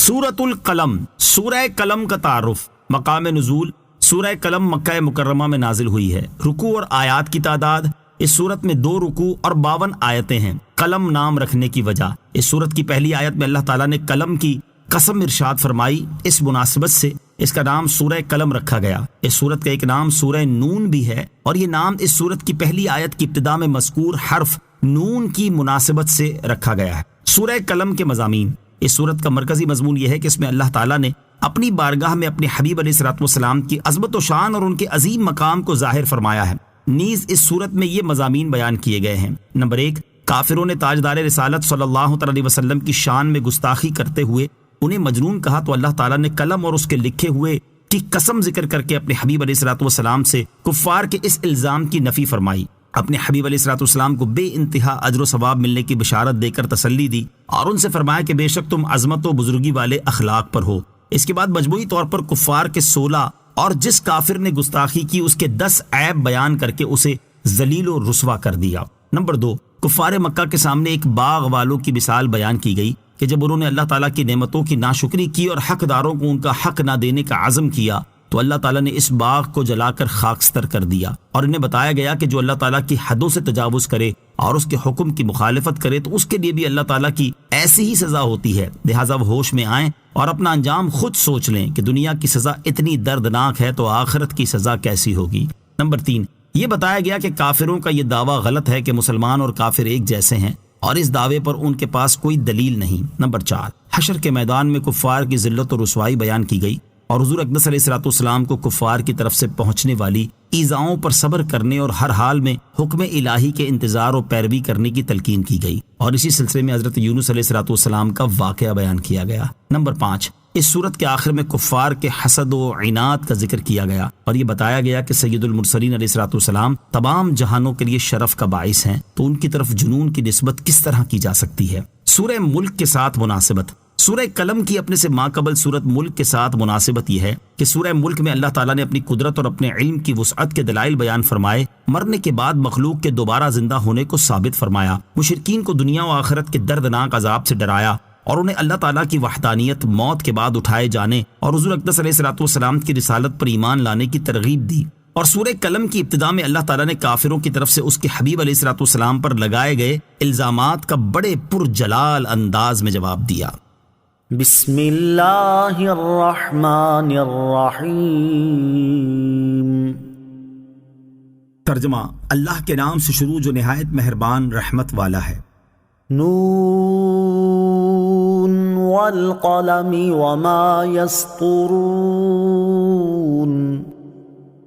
سورۃ القلم، سورہ قلم کا تعارف۔ مقام نزول، سورہ قلم مکہ مکرمہ میں نازل ہوئی ہے۔ رکوع اور آیات کی تعداد، اس سورت میں 2 رکوع اور 52 آیتیں ہیں۔ قلم نام رکھنے کی وجہ، اس سورت کی پہلی آیت میں اللہ تعالیٰ نے قلم کی قسم ارشاد فرمائی، اس مناسبت سے اس کا نام سورہ قلم رکھا گیا۔ اس سورت کا ایک نام سورہ نون بھی ہے، اور یہ نام اس سورت کی پہلی آیت کی ابتدا میں مذکور حرف نون کی مناسبت سے رکھا گیا ہے۔ سورہ قلم کے مضامین، اس سورت کا مرکزی مضمون یہ ہے کہ اس میں اللہ تعالیٰ نے اپنی بارگاہ میں اپنے حبیب علیہ الصلوۃ والسلام کی عظمت و شان اور ان کے عظیم مقام کو ظاہر فرمایا ہے۔ نیز اس سورت میں یہ مضامین بیان کیے گئے ہیں۔ نمبر 1، کافروں نے تاجدار رسالت صلی اللہ علیہ وسلم کی شان میں گستاخی کرتے ہوئے انہیں مجنون کہا، تو اللہ تعالیٰ نے قلم اور اس کے لکھے ہوئے کی قسم ذکر کر کے اپنے حبیب علیہ الصلوۃ والسلام سے کفار کے اس الزام کی نفی فرمائی۔ اپنے حبیب علیہ الصلوۃ والسلام کو بے انتہا اجر و ثواب ملنے کی بشارت دے کر تسلی دی، اور ان سے فرمایا کہ بے شک تم عظمت و بزرگی والے اخلاق پر ہو۔ اس کے بعد مجموعی طور پر کفار کے 16 اور جس کافر نے گستاخی کی اس کے 10 عیب بیان کر کے اسے ذلیل و رسوا کر دیا۔ نمبر 2، کفار مکہ کے سامنے ایک باغ والوں کی مثال بیان کی گئی کہ جب انہوں نے اللہ تعالیٰ کی نعمتوں کی ناشکری کی اور حقداروں کو ان کا حق نہ دینے کا عزم کیا، تو اللہ تعالیٰ نے اس باغ کو جلا کر خاکستر کر دیا، اور انہیں بتایا گیا کہ جو اللہ تعالیٰ کی حدوں سے تجاوز کرے اور اس کے حکم کی مخالفت کرے تو اس کے لیے بھی اللہ تعالیٰ کی ایسی ہی سزا ہوتی ہے۔ لہٰذا وہ ہوش میں آئیں اور اپنا انجام خود سوچ لیں کہ دنیا کی سزا اتنی دردناک ہے تو آخرت کی سزا کیسی ہوگی۔ نمبر 3، یہ بتایا گیا کہ کافروں کا یہ دعویٰ غلط ہے کہ مسلمان اور کافر ایک جیسے ہیں، اور اس دعوے پر ان کے پاس کوئی دلیل نہیں۔ نمبر 4، حشر کے میدان میں کفار کی ذلت و رسوائی بیان کی گئی، اور حضور اقدس علیہ الصلوۃ والسلام کو کفار کی طرف سے پہنچنے والی ایذاؤں پر صبر کرنے اور ہر حال میں حکم الہی کے انتظار و پیروی کرنے کی تلقین کی گئی، اور اسی سلسلے میں حضرت یونس علیہ الصلوۃ والسلام کا واقعہ بیان کیا گیا۔ نمبر 5، اس صورت کے آخر میں کفار کے حسد و عناد کا ذکر کیا گیا، اور یہ بتایا گیا کہ سید المرسلین علیہ الصلوۃ والسلام تمام جہانوں کے لیے شرف کا باعث ہیں، تو ان کی طرف جنون کی نسبت کس طرح کی جا سکتی ہے۔ سورہ ملک کے ساتھ مناسبت، سورہ قلم کی اپنے سے ماقبل سورت ملک کے ساتھ مناسبت یہ ہے کہ سورہ ملک میں اللہ تعالیٰ نے اپنی قدرت اور اپنے علم کی وسعت کے دلائل بیان فرمائے، مرنے کے بعد مخلوق کے دوبارہ زندہ ہونے کو ثابت فرمایا، مشرکین کو دنیا و آخرت کے دردناک عذاب سے ڈرایا، اور انہیں اللہ تعالیٰ کی وحدانیت، موت کے بعد اٹھائے جانے اور حضور اقدس علیہ الصلوۃ والسلام کی رسالت پر ایمان لانے کی ترغیب دی۔ اور سورہ قلم کی ابتدا میں اللہ تعالیٰ نے کافروں کی طرف سے اس کے حبیب علیہ الصلوۃ والسلام پر لگائے گئے الزامات کا بڑے پرجلال انداز میں جواب دیا۔ بسم اللہ الرحمن الرحیم۔ ترجمہ، اللہ کے نام سے شروع جو نہایت مہربان رحمت والا ہے۔ نون والقلم وما یسطرون۔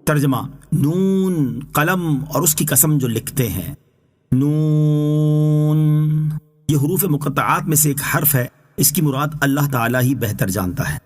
ترجمہ، نون، قلم اور اس کی قسم جو لکھتے ہیں۔ نون، یہ حروف مقطعات میں سے ایک حرف ہے، اس کی مراد اللہ تعالیٰ ہی بہتر جانتا ہے۔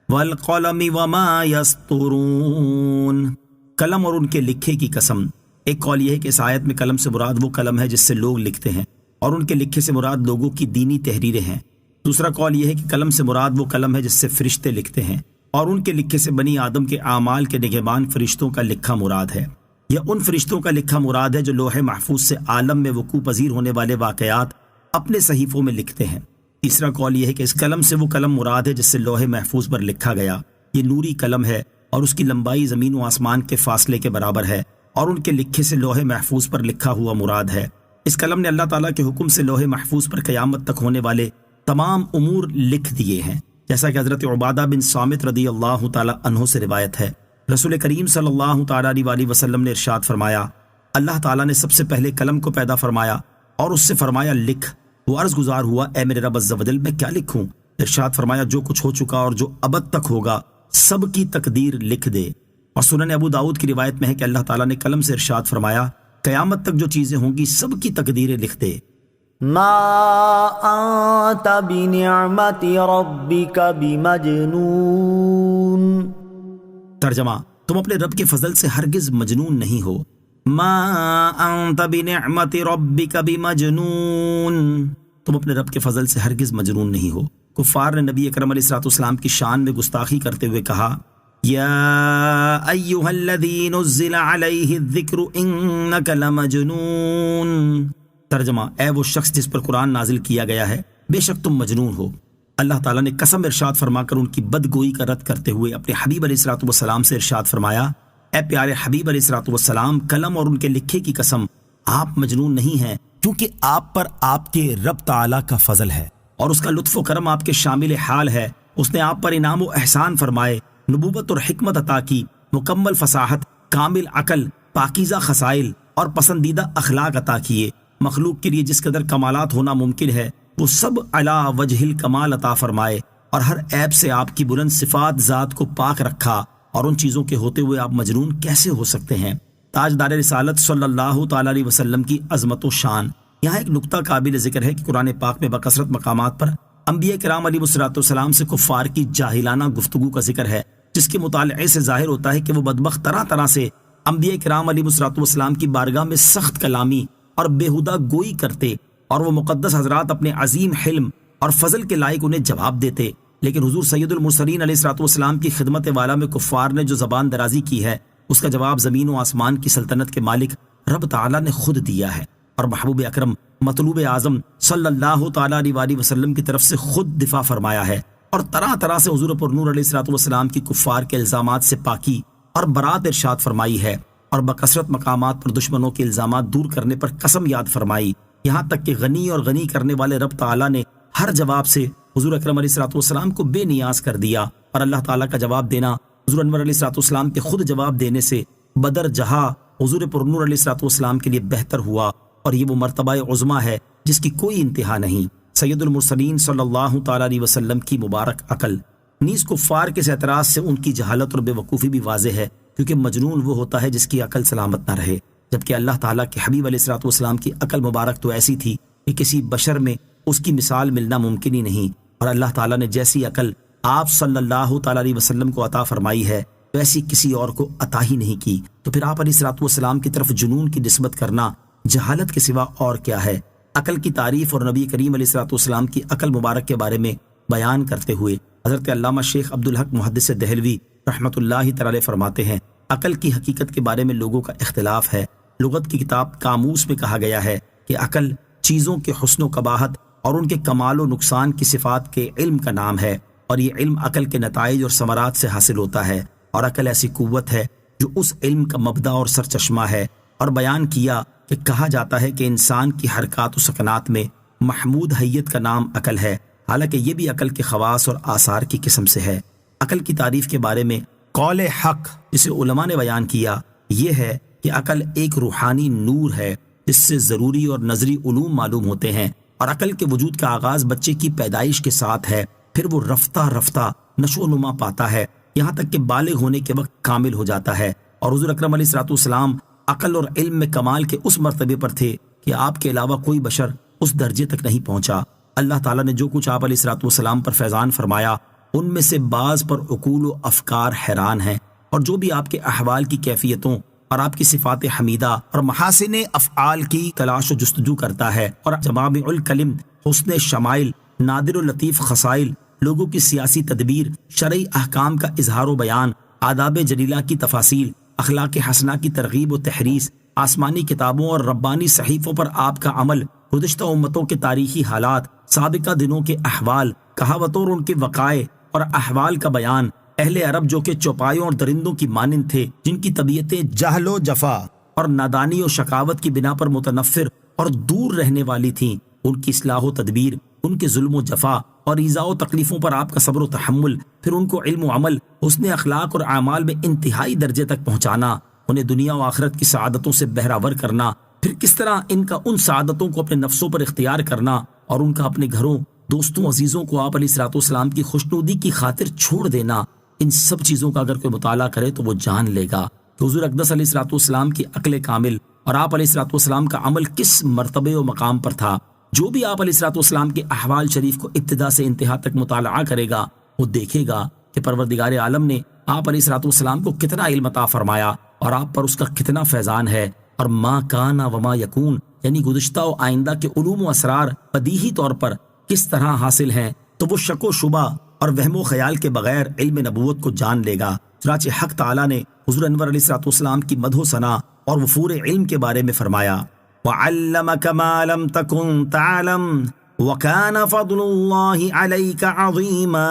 والقلم وما یسطرون، قلم اور ان کے لکھے کی قسم۔ ایک قول یہ ہے کہ اس آیت میں قلم سے مراد وہ قلم ہے جس سے لوگ لکھتے ہیں، اور ان کے لکھے سے مراد لوگوں کی دینی تحریریں ہیں۔ دوسرا قول یہ ہے کہ قلم سے مراد وہ قلم ہے جس سے فرشتے لکھتے ہیں، اور ان کے لکھے سے بنی آدم کے اعمال کے نگہبان فرشتوں کا لکھا مراد ہے، یا ان فرشتوں کا لکھا مراد ہے جو لوح محفوظ سے عالم میں وقوع پذیر ہونے والے واقعات اپنے صحیفوں میں لکھتے ہیں۔ تیسرا قول یہ ہے کہ اس قلم سے وہ قلم مراد ہے جس سے لوح محفوظ پر لکھا گیا، یہ نوری قلم ہے اور اس کی لمبائی زمین و آسمان کے فاصلے کے برابر ہے، اور ان کے لکھے سے لوح محفوظ پر لکھا ہوا مراد ہے۔ اس قلم نے اللہ تعالیٰ کے حکم سے لوح محفوظ پر قیامت تک ہونے والے تمام امور لکھ دیے ہیں، جیسا کہ حضرت عبادہ بن صامت رضی اللہ تعالیٰ عنہ سے روایت ہے۔ رسول کریم صلی اللہ تعالیٰ علیہ وسلم نے ارشاد فرمایا، اللہ تعالیٰ نے سب سے پہلے قلم کو پیدا فرمایا اور اس سے فرمایا لکھ۔ وہ عرض گزار ہوا، اے میرے رب عز و جل، میں کیا لکھوں؟ ارشاد فرمایا، جو کچھ ہو چکا اور جو ابد تک ہوگا سب کی تقدیر لکھ دے۔ اور سنن ابو داؤد کی روایت میں ہے کہ اللہ تعالیٰ نے قلم سے ارشاد فرمایا، قیامت تک جو چیزیں ہوں گی سب کی تقدیریں لکھ دے۔ ما انت بنعمت ربک بمجنون۔ ترجمہ، تم اپنے رب کے فضل سے ہرگز مجنون نہیں ہو۔ ما انت بنعمت ربک بمجنون، تم اپنے رب کے فضل سے ہرگز مجنون نہیں ہو۔ کفار نے نبی اکرم علیہ الصلوۃ والسلام کی شان میں گستاخی کرتے ہوئے کہا، یا ایھا الذی نزل علیہ الذکر انک لمجنون۔ ترجمہ، اے وہ شخص جس پر قرآن نازل کیا گیا ہے، بے شک تم مجنون ہو۔ اللہ تعالیٰ نے قسم ارشاد فرما کر ان کی بدگوئی کا رد کرتے ہوئے اپنے حبیب علیہ الصلوۃ والسلام سے ارشاد فرمایا، اے پیارے حبیب علیہ الصلوۃ والسلام، قلم اور ان کے لکھے کی قسم، آپ مجنون نہیں ہیں، کیونکہ آپ پر آپ کے رب تعالیٰ کا فضل ہے اور اس کا لطف و کرم آپ کے شامل حال ہے۔ اس نے آپ پر انعام و احسان فرمائے، نبوت اور حکمت عطا کی، مکمل فصاحت، کامل عقل، پاکیزہ خصائل اور پسندیدہ اخلاق عطا کیے۔ مخلوق کے لیے جس قدر کمالات ہونا ممکن ہے وہ سب علی وجہ الکمال عطا فرمائے، اور ہر عیب سے آپ کی بلند صفات ذات کو پاک رکھا، اور ان چیزوں کے ہوتے ہوئے آپ مجنون کیسے ہو سکتے ہیں؟ تاجدار رسالت صلی اللہ تعالی علیہ وسلم کی عظمت و شان۔ یہاں ایک نقطہ قابل ذکر ہے کہ قرآن پاک میں بکثرت مقامات پر انبیاء کرام علیہ الصلوۃ والسلام سے کفار کی جاہلانہ گفتگو کا ذکر ہے، جس کے مطالعے سے ظاہر ہوتا ہے کہ وہ بدبخت طرح طرح سے انبیاء کرام علیہ الصلوۃ والسلام کی بارگاہ میں سخت کلامی اور بےہودہ گوئی کرتے، اور وہ مقدس حضرات اپنے عظیم حلم اور فضل کے لائق انہیں جواب دیتے، لیکن حضور سید المرسلین علیہ الصلوۃ والسلام کی خدمت والا میں کفار نے جو زبان درازی کی ہے، اس کا جواب زمین و آسمان کی سلطنت کے مالک رب تعالیٰ نے خود دیا ہے، اور محبوب اکرم مطلوب اعظم صلی اللہ تعالیٰ علیہ وسلم کی طرف سے خود دفاع فرمایا ہے، اور طرح طرح سے حضور پر نور علیہ الصلوۃ والسلام کی کفار کے الزامات سے پاکی اور برات ارشاد فرمائی ہے، اور بکثرت مقامات پر دشمنوں کے الزامات دور کرنے پر قسم یاد فرمائی، یہاں تک کہ غنی اور غنی کرنے والے رب تعالیٰ نے ہر جواب سے حضور اکرم علیہ الصلوۃ والسلام کو بے نیاز کر دیا، اور اللہ تعالیٰ کا جواب دینا حضور انور علیہ الصلوۃ والسلام کے خود جواب دینے سے بدر جہاں حضور پر نور علیہ الصلوۃ والسلام کے لیے بہتر ہوا، اور یہ وہ مرتبہ عظمیٰ ہے جس کی کوئی انتہا نہیں۔ سید المرسلین صلی اللہ تعالیٰ علیہ وسلم کی مبارک عقل، نیز کفار کے اعتراض سے ان کی جہالت اور بے وقوفی بھی واضح ہے، کیونکہ مجنون وہ ہوتا ہے جس کی عقل سلامت نہ رہے، جبکہ اللہ تعالیٰ کے حبیب علیہ الصلوۃ والسلام کی عقل مبارک تو ایسی تھی کہ کسی بشر میں اس کی مثال ملنا ممکن ہی نہیں، اور اللہ تعالیٰ نے جیسی عقل آپ صلی اللہ تعالیٰ علیہ وسلم کو عطا فرمائی ہے ویسی کسی اور کو عطا ہی نہیں کی، تو پھر آپ علیہ الصلوۃ والسلام کی طرف جنون کی نسبت کرنا جہالت کے سوا اور کیا ہے؟ عقل کی تعریف اور نبی کریم علیہ الصلوۃ والسلام کی عقل مبارک کے بارے میں بیان کرتے ہوئے حضرت علامہ شیخ عبدالحق محدث دہلوی رحمۃ اللہ تعالی فرماتے ہیں، عقل کی حقیقت کے بارے میں لوگوں کا اختلاف ہے۔ لغت کی کتاب قاموس میں کہا گیا ہے کہ عقل چیزوں کے حسن و قباحت اور ان کے کمال و نقصان کی صفات کے علم کا نام ہے، اور یہ علم عقل کے نتائج اور ثمرات سے حاصل ہوتا ہے، اور عقل ایسی قوت ہے جو اس علم کا مبدا اور سرچشمہ ہے۔ اور بیان کیا کہ کہا جاتا ہے کہ انسان کی حرکات و سکنات میں محمود حیت کا نام عقل ہے، حالانکہ یہ بھی عقل کے خواص اور آثار کی قسم سے ہے۔ عقل کی تعریف کے بارے میں قول حق جسے علماء نے بیان کیا یہ ہے کہ عقل ایک روحانی نور ہے جس سے ضروری اور نظری علوم معلوم ہوتے ہیں، اور عقل کے وجود کا آغاز بچے کی پیدائش کے ساتھ ہے، پھر وہ رفتہ رفتہ نشو و نما پاتا ہے، یہاں تک کہ بالغ ہونے کے وقت کامل ہو جاتا ہے۔ اور حضور اکرم علیہ الصلوۃ والسلام عقل اور علم میں کمال کے اس مرتبے پر تھے کہ آپ کے علاوہ کوئی بشر اس درجے تک نہیں پہنچا۔ اللہ تعالیٰ نے جو کچھ آپ علیہ الصلوۃ والسلام پر فیضان فرمایا ان میں سے بعض پر عقول و افکار حیران ہیں، اور جو بھی آپ کے احوال کی کیفیتوں اور آپ کی صفات حمیدہ اور محاسن افعال کی تلاش و جستجو کرتا ہے، اور جوامع الکلم، حسن شمائل، نادر و لطیف خصائل، لوگوں کی سیاسی تدبیر، شرعی احکام کا اظہار و بیان، آداب جلیلہ کی تفاصیل، اخلاق حسنہ کی ترغیب و تحریص، آسمانی کتابوں اور ربانی صحیفوں پر آپ کا عمل، گزشتہ امتوں کے تاریخی حالات، سابقہ دنوں کے احوال، کہاوتوں اور ان کے وقائع اور احوال کا بیان، اہل عرب جو کہ چوپایوں اور درندوں کی مانند تھے، جن کی طبیعتیں جہل و جفا اور نادانی و شقاوت کی بنا پر متنفر اور دور رہنے والی تھیں، ان کی اصلاح و تدبیر، ان کے ظلم و جفا اور ایذاء و تکلیفوں پر آپ کا صبر و تحمل، پھر ان کو علم و عمل، حسن اخلاق اور اعمال میں انتہائی درجے تک پہنچانا، انہیں دنیا و آخرت کی سعادتوں سے بہراور کرنا، پھر کس طرح ان کا ان سعادتوں کو اپنے نفسوں پر اختیار کرنا اور ان کا اپنے گھروں، دوستوں، عزیزوں کو آپ علیہ الصلوۃ والسلام کی خوشنودی کی خاطر چھوڑ دینا، ان سب چیزوں کا اگر کوئی مطالعہ کرے تو وہ جان لے گا کہ حضور اقدس علیہ الصلوۃ والسلام کی عقل کامل اور آپ علیہ الصلوۃ والسلام کا عمل کس مرتبے و مقام پر تھا۔ جو بھی آپ علیہ الصلوۃ والسلام کے احوال شریف کو ابتدا سے انتہا تک مطالعہ کرے گا وہ دیکھے گا کہ پروردگار عالم نے آپ علیہ الصلوۃ والسلام کو کتنا علم عطا فرمایا اور آپ پر اس کا کتنا فیضان ہے، اور ما کان وما یکون یعنی گزشتہ و آئندہ کے علوم و اسرار بدیہی طور پر کس طرح حاصل ہیں، تو وہ شک و شبہ اور وہم و خیال کے بغیر علم نبوت کو جان لے گا۔ چنانچہ حق تعالیٰ نے حضور انور علیہ الصلوۃ والسلام کی مدح و ثنا اور وفور علم کے بارے میں فرمایا، وَعَلَّمَكَ مَا لَمْ تَكُنْ تَعْلَمْ وَكَانَ فَضْلُ اللَّهِ عَلَيْكَ عَظِيمًا۔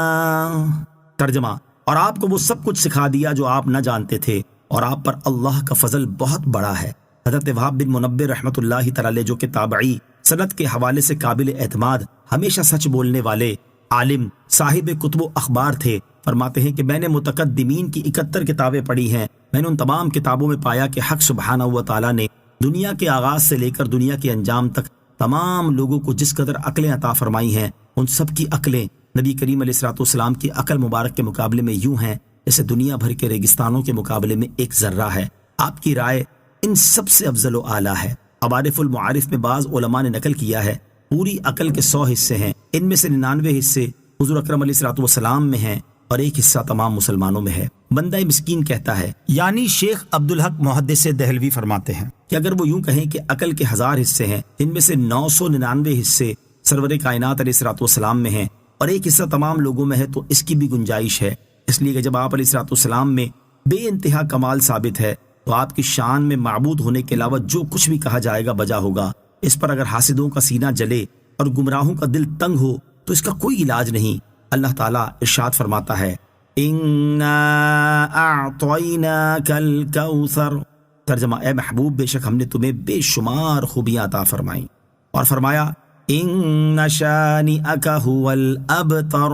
ترجمہ، اور آپ کو وہ سب کچھ سکھا دیا جو آپ نہ جانتے تھے، اور آپ پر اللہ کا فضل بہت بڑا ہے۔ حضرت وہاب بن منبہ رحمۃ اللہ تعالی جو کہ تابعی سند کے حوالے سے قابل اعتماد، ہمیشہ سچ بولنے والے عالم، صاحب کتب و اخبار تھے، فرماتے ہیں کہ میں نے متقدمین کی 71 کتابیں پڑھی ہیں، میں نے ان تمام کتابوں میں پایا کہ حق سبحانہ و تعالی نے دنیا کے آغاز سے لے کر دنیا کے انجام تک تمام لوگوں کو جس قدر عقلیں عطا فرمائی ہیں، ان سب کی عقلیں نبی کریم علیہ الصلوۃ والسلام کی عقل مبارک کے مقابلے میں یوں ہیں جیسے دنیا بھر کے ریگستانوں کے مقابلے میں ایک ذرہ ہے۔ آپ کی رائے ان سب سے افضل و اعلیٰ ہے۔ عوارف المعارف میں بعض علماء نے نقل کیا ہے، پوری عقل کے 100 حصے ہیں، ان میں سے 99 حصے حضور اکرم علیہ الصلوۃ والسلام میں ہیں اور ایک حصہ تمام مسلمانوں میں ہے۔ بندہ مسکین کہتا ہے، یعنی شیخ عبدالحق محدث دہلوی فرماتے ہیں کہ اگر وہ یوں کہیں کہ عقل کے 1000 حصے ہیں، جن میں سے 999 حصے سرور کائنات علیہ الصلوۃ والسلام میں ہیں اور ایک حصہ تمام لوگوں میں ہے، تو اس کی بھی گنجائش ہے، اس لیے کہ جب آپ علیہ الصلوۃ والسلام میں بے انتہا کمال ثابت ہے تو آپ کی شان میں معبود ہونے کے علاوہ جو کچھ بھی کہا جائے گا بجا ہوگا۔ اس پر اگر حاسدوں کا سینہ جلے اور گمراہوں کا دل تنگ ہو تو اس کا کوئی علاج نہیں۔ اللہ تعالیٰ ارشاد فرماتا ہے، اِنَّا أَعْطَيْنَاكَ الْكَوْثَرَ۔ ترجمہ، اے محبوب، بے شک ہم نے تمہیں بے شمار خوبیاں عطا فرمائیں، اور فرمایا إِنَّ شَانِئَكَ هُوَ الْأَبْتَرُ۔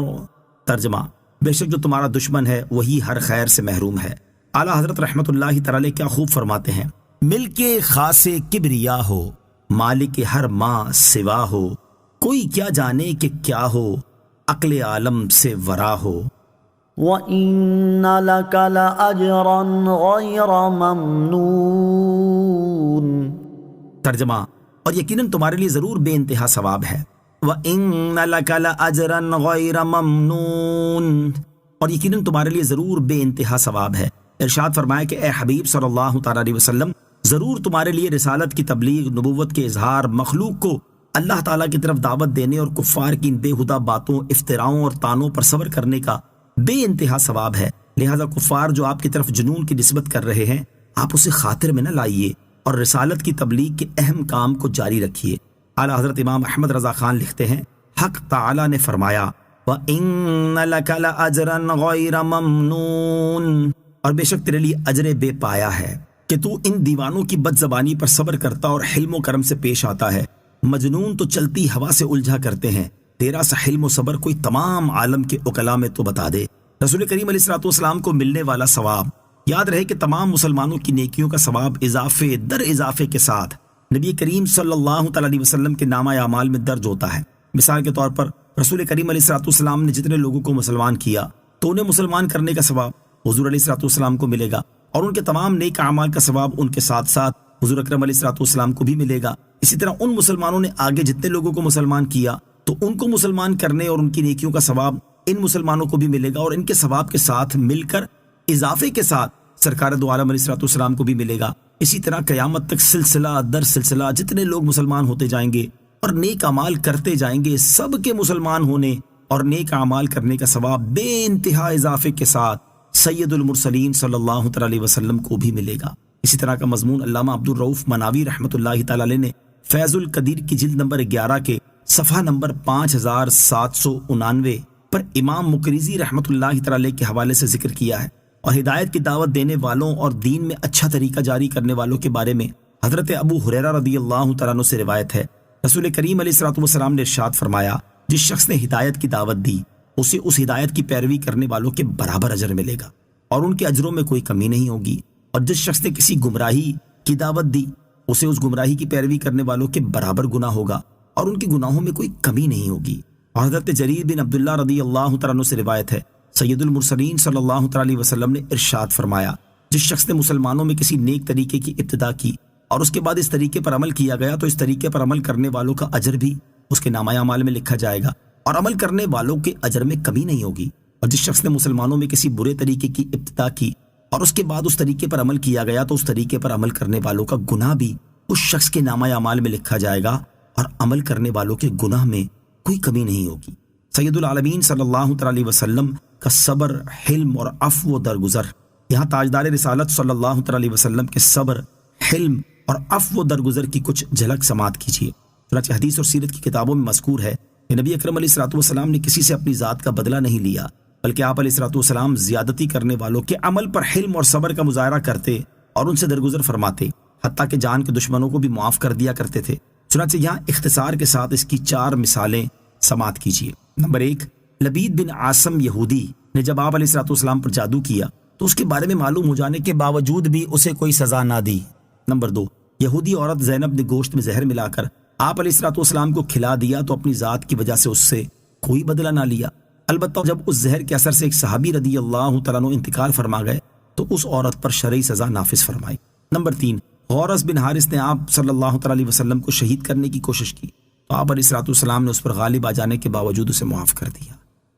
ترجمہ، بے شک جو تمہارا دشمن ہے وہی ہر خیر سے محروم ہے۔ اعلیٰ حضرت رحمت اللہ تعالی کیا خوب فرماتے ہیں، مل کے خاص کبریا ہو، مالک ہر ماں سوا ہو، کوئی کیا جانے کہ کیا ہو، عقل عالم سے ورا ہو۔ وَإِنَّ لَكَ لَأَجْرًا غَيْرَ مَمْنُونٍ۔ ترجمہ، اور یقیناً تمہارے لیے ضرور بے انتہا ثواب ہے۔ وَإِنَّ لَكَ لَأَجْرًا غَيْرَ مَمْنُونٍ، اور یقیناً تمہارے لیے ضرور بے انتہا ثواب ہے۔ ارشاد فرمایا کہ اے حبیب صلی اللہ تعالیٰ علیہ وسلم، ضرور تمہارے لیے رسالت کی تبلیغ، نبوت کے اظہار، مخلوق کو اللہ تعالیٰ کی طرف دعوت دینے اور کفار کی ان بے ہدہ باتوں، افتراؤں اور طعنوں پر صبر کرنے کا بے انتہا ثواب ہے۔ لہذا کفار جو آپ کی طرف جنون کی نسبت کر رہے ہیں، آپ اسے خاطر میں نہ لائیے اور رسالت کی تبلیغ کے اہم کام کو جاری رکھیے۔ اعلیٰ حضرت امام احمد رضا خان لکھتے ہیں، حق تعالیٰ نے فرمایا، وَإِنَّ لَكَ لَأَجْرًا غَيْرَ مَمْنُونٍ، اور بے شک تیرے لیے اجر بے پایا ہے کہ تو ان دیوانوں کی بد زبانی پر صبر کرتا اور حلم و کرم سے پیش آتا ہے۔ مجنون تو چلتی ہوا سے الجھا کرتے ہیں، تیرا سا حلم و صبر کوئی تمام عالم کے عقلاء میں تو بتا دے۔ رسول کریم علیہ الصلوۃ والسلام کو ملنے والا ثواب، یاد رہے کہ تمام مسلمانوں کی نیکیوں کا ثواب اضافے در اضافے کے ساتھ نبی کریم صلی اللہ تعالیٰ علیہ وسلم کے نامہ اعمال میں درج ہوتا ہے۔ مثال کے طور پر رسول کریم علیہ الصلوۃ والسلام نے جتنے لوگوں کو مسلمان کیا تو انہیں مسلمان کرنے کا ثواب حضور علیہ الصلوۃ والسلام کو ملے گا، اور ان کے تمام نیک اعمال کا ثواب ان کے ساتھ ساتھ حضور اکرم علیہ الصلوۃ والسلام کو بھی ملے گا۔ اسی طرح ان مسلمانوں نے آگے جتنے لوگوں کو مسلمان کیا تو ان کو مسلمان کرنے اور ان کی نیکیوں کا ثواب ان مسلمانوں کو بھی ملے گا، اور ان کے ثواب کے ساتھ مل کر اضافے کے ساتھ سرکار دو عالم علیہ الصلوۃ والسلام کو بھی ملے گا۔ اسی طرح قیامت تک سلسلہ در سلسلہ جتنے لوگ مسلمان ہوتے جائیں گے اور نیک اعمال کرتے جائیں گے، سب کے مسلمان ہونے اور نیک اعمال کرنے کا ثواب بے انتہا اضافے کے ساتھ سید المرسلین صلی اللہ تعالی علیہ وسلم کو بھی ملے گا۔ اسی طرح کا مضمون علامہ عبدالرؤوف مناوی رحمۃ اللہ تعالی علیہ نے فیض القدیر کی جلد نمبر 11 کے صفحہ نمبر 5799 پر امام مقریزی رحمۃ اللہ تعالی کے حوالے سے ذکر کیا ہے، اور ہدایت کی دعوت دینے والوں اور دین میں اچھا طریقہ جاری کرنے والوں کے بارے میں حضرت ابو ہریرہ رضی اللہ تعالیٰ عنہ سے روایت ہے، رسول کریم علیہ الصلوۃ والسلام نے ارشاد فرمایا، جس شخص نے ہدایت کی دعوت دی اسے اس ہدایت کی پیروی کرنے والوں کے برابر اجر ملے گا اور ان کے اجروں میں کوئی کمی نہیں ہوگی، اور جس شخص نے کسی گمراہی کی دعوت دی اسے اس گمراہی کی پیروی کرنے والوں کے برابر گناہ ہوگا اور ان کے گناہوں میں کوئی کمی نہیں ہوگی۔ اور حضرت جریر بن عبداللہ رضی اللہ تعالیٰ عنہ سے روایت ہے، سید المرسلین صلی اللہ تعالی علیہ وسلم نے ارشاد فرمایا، جس شخص نے مسلمانوں میں کسی نیک طریقے کی ابتدا کی اور اس کے بعد اس طریقے پر عمل کیا گیا تو اس طریقے پر عمل کرنے والوں کا اجر بھی اس کے نامہ اعمال میں لکھا جائے گا اور عمل کرنے والوں کے اجر میں کمی نہیں ہوگی۔ اور جس شخص نے مسلمانوں میں کسی برے طریقے کی ابتدا کی اور اس کے بعد اس طریقے پر عمل کیا گیا تو اس طریقے پر عمل کرنے والوں کا گناہ بھی اس شخص کے نامہ اعمال میں لکھا جائے گا اور عمل کرنے والوں کے گناہ میں کوئی کمی نہیں ہوگی۔ سید العالمین صلی اللہ تعالی وسلم کا صبر، حلم اور عفو و درگزر، یہاں تاجدار رسالت صلی اللہ تعالی وسلم کے صبر، حلم اور عفو و درگزر کی کچھ جھلک سماعت کیجیے۔ چنانچہ حدیث اور سیرت کی کتابوں میں مذکور ہے کہ نبی اکرم علیہ الصلوۃ والسلام نے کسی سے اپنی ذات کا بدلہ نہیں لیا، بلکہ آپ علیہ الصلوۃ والسلام زیادتی کرنے والوں کے عمل پر حلم اور صبر کا مظاہرہ کرتے اور ان سے درگزر فرماتے، حتیٰ کہ جان کے دشمنوں کو بھی معاف کر دیا کرتے تھے۔ چنانچہ یہاں اختصار کے ساتھ اس کی 4 مثالیں سماعت کیجیے۔ نمبر 1، لبید بن عاصم یہودی نے جب آپ علیہ الصلوۃ والسلام پر جادو کیا تو اس کے بارے میں معلوم ہو جانے کے باوجود بھی اسے کوئی سزا نہ دی۔ نمبر 2، یہودی عورت زینب نے گوشت میں زہر ملا کر آپ علیہ الصلوۃ والسلام کو کھلا دیا تو اپنی ذات کی وجہ سے اس سے کوئی بدلہ نہ لیا، البتہ جب اس زہر کے اثر سے ایک صحابی رضی اللہ تعالیٰ عنہ انتقال فرما گئے تو اس عورت پر شرعی سزا نافذ فرمائی۔ نمبر 3، غورث بن حارث نے آپ صلی اللہ تعالیٰ علیہ وسلم کو شہید کرنے کی کوشش کی تو آپ علیہ الصلوۃ والسلام نے اس پر غالب آ جانے کے باوجود اسے معاف کر دیا۔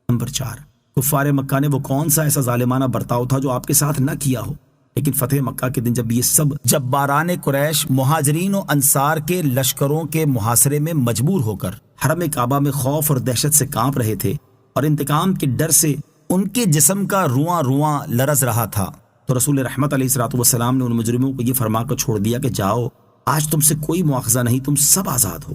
نمبر 4، کفار مکہ نے وہ کون سا ایسا ظالمانہ برتاؤ تھا جو آپ کے ساتھ نہ کیا ہو، لیکن فتح مکہ کے دن جب یہ سب جباران قریش مہاجرین و انصار کے لشکروں کے محاصرے میں مجبور ہو کر حرم کعبہ میں خوف اور دہشت سے کانپ رہے تھے اور انتقام کے ڈر سے ان کے جسم کا رواں رواں لرز رہا تھا، تو رسول رحمت علیہ الصلوۃ والسلام نے ان مجرموں کو یہ فرما کر چھوڑ دیا کہ جاؤ، آج تم سے کوئی مواخذہ نہیں، تم سب آزاد ہو۔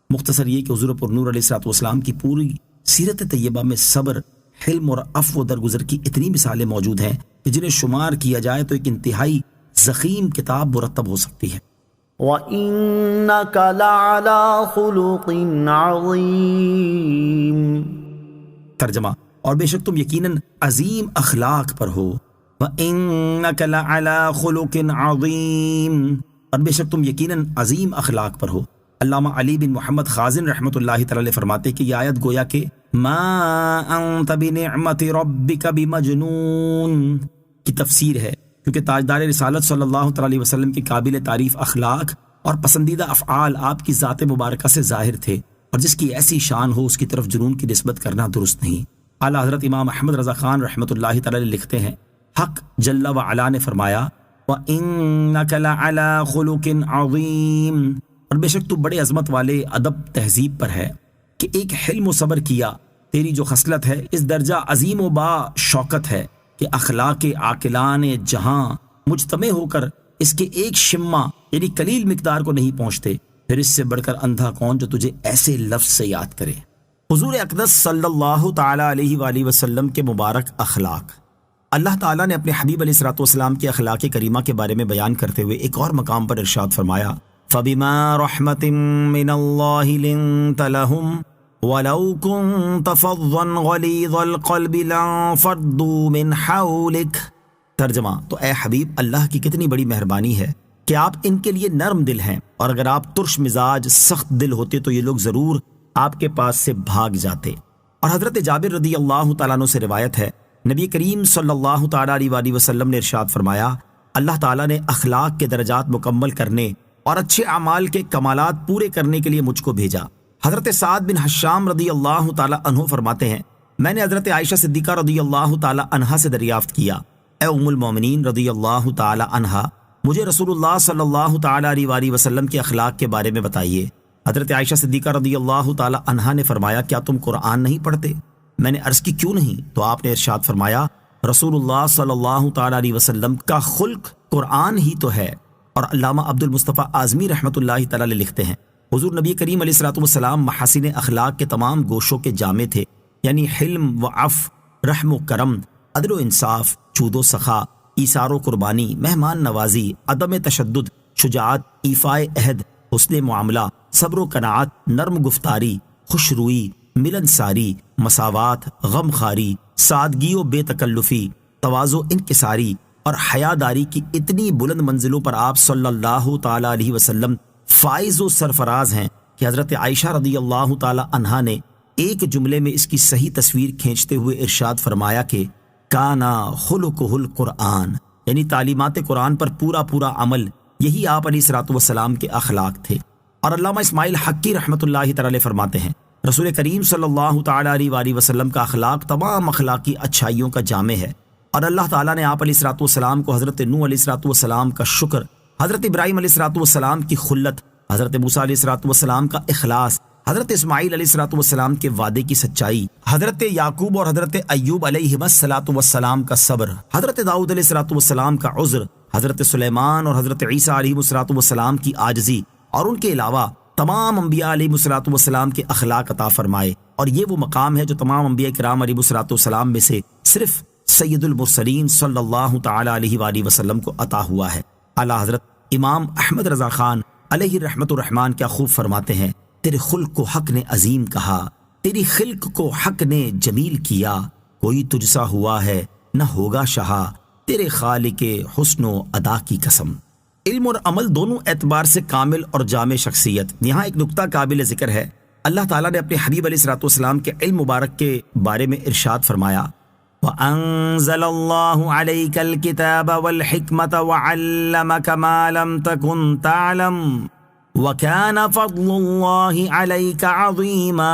مختصر یہ کہ حضور پر نور علیہ الصلوۃ والسلام کی پوری سیرت طیبہ میں صبر، حلم اور عفو و درگزر کی اتنی مثالیں موجود ہیں کہ جنہیں شمار کیا جائے تو ایک انتہائی ضخیم کتاب مرتب ہو سکتی ہے۔ وَإِنَّكَ لَعَلَى خُلُقٍ عَظِيمٍ۔ ترجمہ، اور بے شک تم یقیناً عظیم اخلاق پر ہو۔ وَإِنَّكَ لَعَلَى خُلُقٍ عَظِيمٍ، اور بے شک تم یقیناً عظیم اخلاق پر ہو۔ علامہ علی بن محمد خازن رحمۃ اللہ تعالی علیہ فرماتے کہ یہ آیت گویا کہ ما انت بنعمت ربک بمجنون کی تفسیر ہے، کیونکہ تاجدار رسالت صلی اللہ تعالی علیہ وسلم کے قابل تعریف اخلاق اور پسندیدہ افعال آپ کی ذات مبارکہ سے ظاہر تھے، اور جس کی ایسی شان ہو اس کی طرف جنون کی نسبت کرنا درست نہیں۔ اعلیٰ حضرت امام احمد رضا خان رحمۃ اللہ تعالی علیہ لکھتے ہیں، حق جل و علا نے فرمایا وَإِنَّكَ لَعَلَى خُلُقٍ عَظِيمٍ، اور بے شک تو بڑے عظمت والے ادب تہذیب پر ہے کہ ایک حلم و صبر کیا، تیری جو خصلت ہے اس درجہ عظیم و با شوکت ہے کہ اخلاق عاقلان جہاں مجتمع ہو کر اس کے ایک شمع یعنی قلیل مقدار کو نہیں پہنچتے، پھر اس سے بڑھ کر اندھا کون جو تجھے ایسے لفظ سے یاد کرے۔ حضور اقدس صلی اللہ تعالی علیہ وآلہ وسلم کے مبارک اخلاق، اللہ تعالیٰ نے اپنے حبیب علیہ الصلوۃ والسلام کے اخلاق کریمہ کے بارے میں بیان کرتے ہوئے ایک اور مقام پر ارشاد فرمایا، فَبِمَا رَحْمَةٍ مِّنَ اللَّهِ لِنتَ لَهُمْ وَلَوْ كُنْتَ فَظًّا غَلِيظَ الْقَلْبِ لَانفَضُّوا مِنْ حَوْلِكَ۔ ترجمہ، تو اے حبیب، اللہ کی کتنی بڑی مہربانی ہے کہ آپ ان کے لیے نرم دل ہیں، اور اگر آپ ترش مزاج سخت دل ہوتے تو یہ لوگ ضرور آپ کے پاس سے بھاگ جاتے۔ اور حضرت جابر رضی اللہ تعالیٰ عنہ سے روایت ہے، نبی کریم صلی اللہ تعالیٰ علیہ وسلم نے ارشاد فرمایا، اللہ تعالیٰ نے اخلاق کے درجات مکمل کرنے اور اچھے اعمال کے کمالات پورے کرنے کے لیے مجھ کو بھیجا۔ حضرت سعد بن حشام رضی اللہ تعالیٰ عنہ فرماتے ہیں، میں نے حضرت عائشہ صدیقہ رضی اللہ تعالیٰ عنہا سے دریافت کیا، اے ام المومنین رضی اللہ تعالیٰ عنہا، مجھے رسول اللہ صلی اللہ تعالیٰ علیہ وسلم کے اخلاق کے بارے میں بتائیے۔ حضرت عائشہ صدیقہ رضی اللہ تعالیٰ عنہا نے فرمایا، کیا تم قرآن نہیں پڑھتے؟ میں نے عرض کی کیوں نہیں؟ تو آپ نے ارشاد فرمایا، رسول اللہ صلی اللہ تعالیٰ علیہ وسلم کا خلق قرآن ہی تو ہے۔ اور علامہ عبد المصطفیٰ اعظمی رحمۃ اللہ تعالی علیہ لکھتے ہیں، حضور نبی کریم علیہ الصلوۃ والسلام محاسن اخلاق کے تمام گوشوں کے جامع تھے، یعنی حلم و عفو، رحم و کرم، عدل و انصاف، جود و سخا، ایثار و قربانی، مہمان نوازی، عدم تشدد، شجاعت، ایفاء عہد، حسن معاملہ، صبر و قناعت، نرم گفتاری، خوش روئی، ملنساری، مساوات، غم خاری، سادگی و بے تکلفی، تواضع، انکساری اور حیاداری کی اتنی بلند منزلوں پر آپ صلی اللہ تعالی علیہ وسلم فائز و سرفراز ہیں کہ حضرت عائشہ رضی اللہ تعالی عنہا نے ایک جملے میں اس کی صحیح تصویر کھینچتے ہوئے ارشاد فرمایا کہ کانا خلقہ القرآن، یعنی تعلیمات قرآن پر پورا پورا عمل، یہی آپ علیہ الصلوۃ والسلام کے اخلاق تھے۔ اور علامہ اسماعیل حقی رحمۃ اللہ تعالی فرماتے ہیں، رسول کریم صلی اللہ تعالی علیہ وسلم کا اخلاق تمام اخلاقی اچھائیوں کا جامع ہے، اور اللہ تعالیٰ نے آپ علیہ الصلوۃ والسلام کو حضرت نوح علیہ الصلوۃ والسلام کا شکر، حضرت ابراہیم علیہ الصلوۃ والسلام کی خلت، حضرت موسیٰ علیہ الصلوۃ والسلام کا اخلاص، حضرت اسماعیل علیہ الصلوۃ والسلام کے وعدے کی سچائی، حضرت یعقوب اور حضرت ایوب علیہ الصلوۃ والسلام کا صبر، حضرت داؤد علیہ الصلوۃ والسلام کا عذر، حضرت سلیمان اور حضرت عیسیٰ علیہ الصلوۃ والسلام کی عاجزی، اور ان کے علاوہ تمام انبیاء علیہ الصلوۃ والسلام کے اخلاق عطا فرمائے، اور یہ وہ مقام ہے جو تمام انبیاء کرام علیہ الصلوۃ والسلام میں سے صرف سید المرسلین صلی اللہ تعالی علیہ وآلہ وسلم کو عطا ہوا ہے۔ اعلیٰ حضرت امام احمد رضا خان علیہ رحمت الرحمان کیا خوب فرماتے ہیں، تیرے خلق کو حق نے عظیم کہا، تیری خلق کو حق نے جمیل کیا، کوئی تجھ سا ہوا ہے نہ ہوگا شہا، تیرے خالق حسن و ادا کی قسم۔ علم اور عمل دونوں اعتبار سے کامل اور جامع شخصیت۔ یہاں ایک نکتہ قابل ذکر ہے، اللہ تعالیٰ نے اپنے حبیب علیہ الصلوۃ والسلام کے علم مبارک کے بارے میں ارشاد فرمایا، وَأَنزَلَ اللَّهُ عَلَيْكَ الْكِتَابَ وَالْحِكْمَةَ وَعَلَّمَكَ مَا لَمْ تَكُنْ تَعْلَمْ وَكَانَ فَضْلُ اللَّهِ عَلَيْكَ عَظِيمًا۔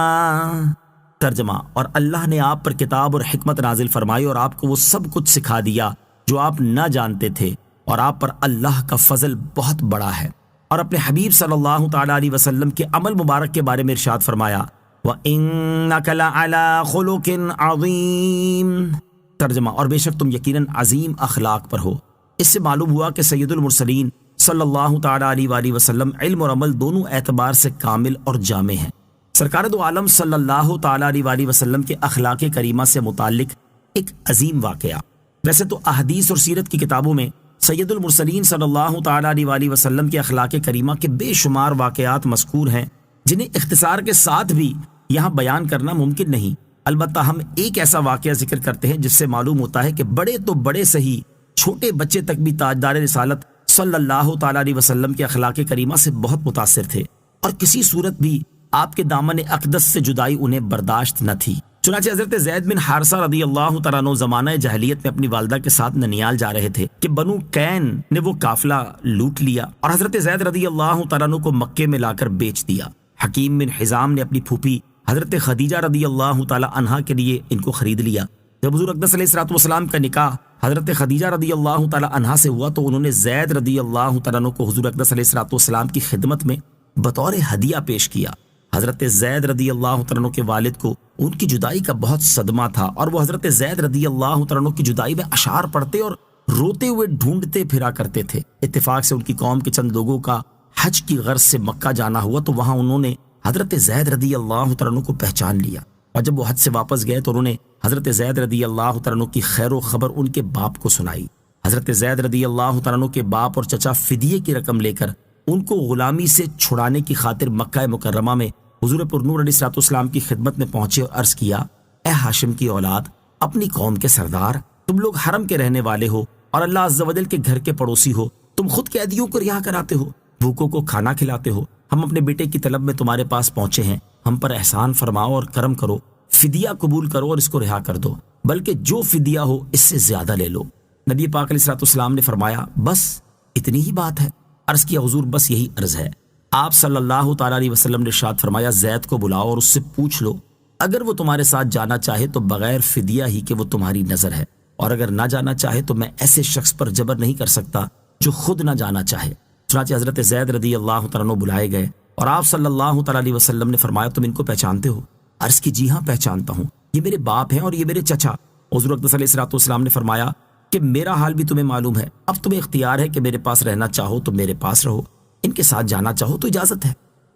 ترجمہ، اور اللہ نے آپ پر کتاب اور حکمت نازل فرمائی اور آپ کو وہ سب کچھ سکھا دیا جو آپ نہ جانتے تھے، اور آپ پر اللہ کا فضل بہت بڑا ہے۔ اور اپنے حبیب صلی اللہ تعالیٰ علیہ وسلم کے عمل مبارک کے بارے میں ارشاد فرمایا، وَإِنَّكَ لَعَلَىٰ خُلُقٍ عَظِيمٍ۔ ترجمہ، اور بے شک تم یقیناً عظیم اخلاق پر ہو۔ اس سے معلوم ہوا کہ سید المرسلین صلی اللہ تعالیٰ علیہ وآلہ وسلم علم اور عمل دونوں اعتبار سے کامل اور جامع ہیں۔ سرکار دو عالم صلی اللہ تعالیٰ علیہ وآلہ وسلم کے اخلاق کریمہ سے متعلق ایک عظیم واقعہ۔ ویسے تو احادیث اور سیرت کی کتابوں میں سید المرسلین صلی اللہ تعالیٰ علیہ وآلہ وسلم کے اخلاق کریمہ کے بے شمار واقعات مذکور ہیں، جنہیں اختصار کے ساتھ بھی یہاں بیان کرنا ممکن نہیں۔ البتہ ہم ایک ایسا واقعہ ذکر کرتے ہیں جس سے معلوم ہوتا ہے کہ بڑے تو بڑے صحیح، چھوٹے بچے تک بھی تاجدار رسالت صلی اللہ تعالیٰ علیہ وسلم کے اخلاق کریمہ سے بہت متاثر تھے، اور کسی صورت بھی آپ کے دامن اقدس سے جدائی انہیں برداشت نہ تھی۔ چنانچہ حضرت زید بن حارثہ رضی اللہ تعالیٰ عنہ زمانہ جاہلیت میں اپنی والدہ کے ساتھ ننیال جا رہے تھے کہ بنو کین نے وہ قافلہ لوٹ لیا اور حضرت زید رضی اللہ تعالیٰ عنہ کو مکے میں لا کر بیچ دیا۔ حکیم بن حزام نے اپنی پھوپھی حضرت خدیجہ رضی اللہ تعالیٰ عنہا کے لیے ان کو خرید لیا۔ جب حضور اقدس علیہ الصلوۃ والسلام کا نکاح حضرت خدیجہ رضی اللہ تعالیٰ عنہا سے ہوا تو انہوں نے زید رضی اللہ تعالیٰ عنہ کو حضور اقدس علیہ الصلوۃ والسلام کی خدمت میں بطور ہدیہ پیش کیا۔ حضرت زید رضی اللہ تعالیٰ عنہ کے والد کو ان کی جدائی کا بہت صدمہ تھا، اور وہ حضرت زید رضی اللہ تعالیٰ عنہ کی جدائی میں اشعار پڑھتے اور روتے ہوئے ڈھونڈتے پھرا کرتے تھے۔ اتفاق سے ان کی قوم کے چند لوگوں کا حج کی غرض سے مکہ جانا ہوا تو وہاں انہوں نے حضرت زید رضی اللہ تعالیٰ عنہ کو پہچان لیا، اور جب وہ حج سے واپس گئے تو انہوں نے حضرت زید رضی اللہ تعالیٰ عنہ کی خیر و خبر ان کے باپ کو سنائی۔ حضرت زید رضی اللہ تعالیٰ عنہ کے باپ اور چچا فدیے کی رقم لے کر ان کو غلامی سے چھڑانے کی خاطر مکہ مکرمہ میں حضور پرنور علیہ الصلوۃ والسلام کی خدمت میں پہنچے اور عرض کیا، اے ہاشم کی اولاد، اپنی قوم کے سردار، تم لوگ حرم کے رہنے والے ہو اور اللہ عز و جل کے گھر کے پڑوسی ہو، تم خود قیدیوں کو رہا کراتے ہو، بھوکوں کو کھانا کھلاتے ہو، ہم اپنے بیٹے کی طلب میں تمہارے پاس پہنچے ہیں، ہم پر احسان فرماؤ اور کرم کرو، فدیہ قبول کرو اور اس کو رہا کر دو، بلکہ جو فدیہ ہو اس سے زیادہ لے لو۔ نبی پاک علیہ الصلوۃ والسلام نے فرمایا، بس اتنی ہی بات ہے؟ عرض کیا، حضور بس یہی عرض ہے۔ آپ صلی اللہ تعالیٰ علیہ وسلم نے ارشاد فرمایا، زید کو بلاؤ اور اس سے پوچھ لو، اگر وہ تمہارے ساتھ جانا چاہے تو بغیر فدیہ ہی کہ وہ تمہاری نظر ہے، اور اگر نہ جانا چاہے تو میں ایسے شخص پر جبر نہیں کر سکتا جو خود نہ جانا چاہے۔ چنانچہ حضرت زید رضی اللہ تعالیٰ عنہ بلائے گئے اور آپ صلی اللہ تعالیٰ علیہ وسلم نے فرمایا، تم ان کو پہچانتے ہو؟ عرض کی، جی ہاں پہچانتا ہوں، یہ میرے باپ ہیں اور یہ میرے چچا۔ حضور اقدس علیہ الصلوۃ والسلام نے فرمایا کہ میرا حال بھی تمہیں معلوم ہے، اب تمہیں اختیار ہے کہ میرے پاس رہنا چاہو تو میرے پاس رہو، ان کے ساتھ جانا چاہو تو اجازت ہے۔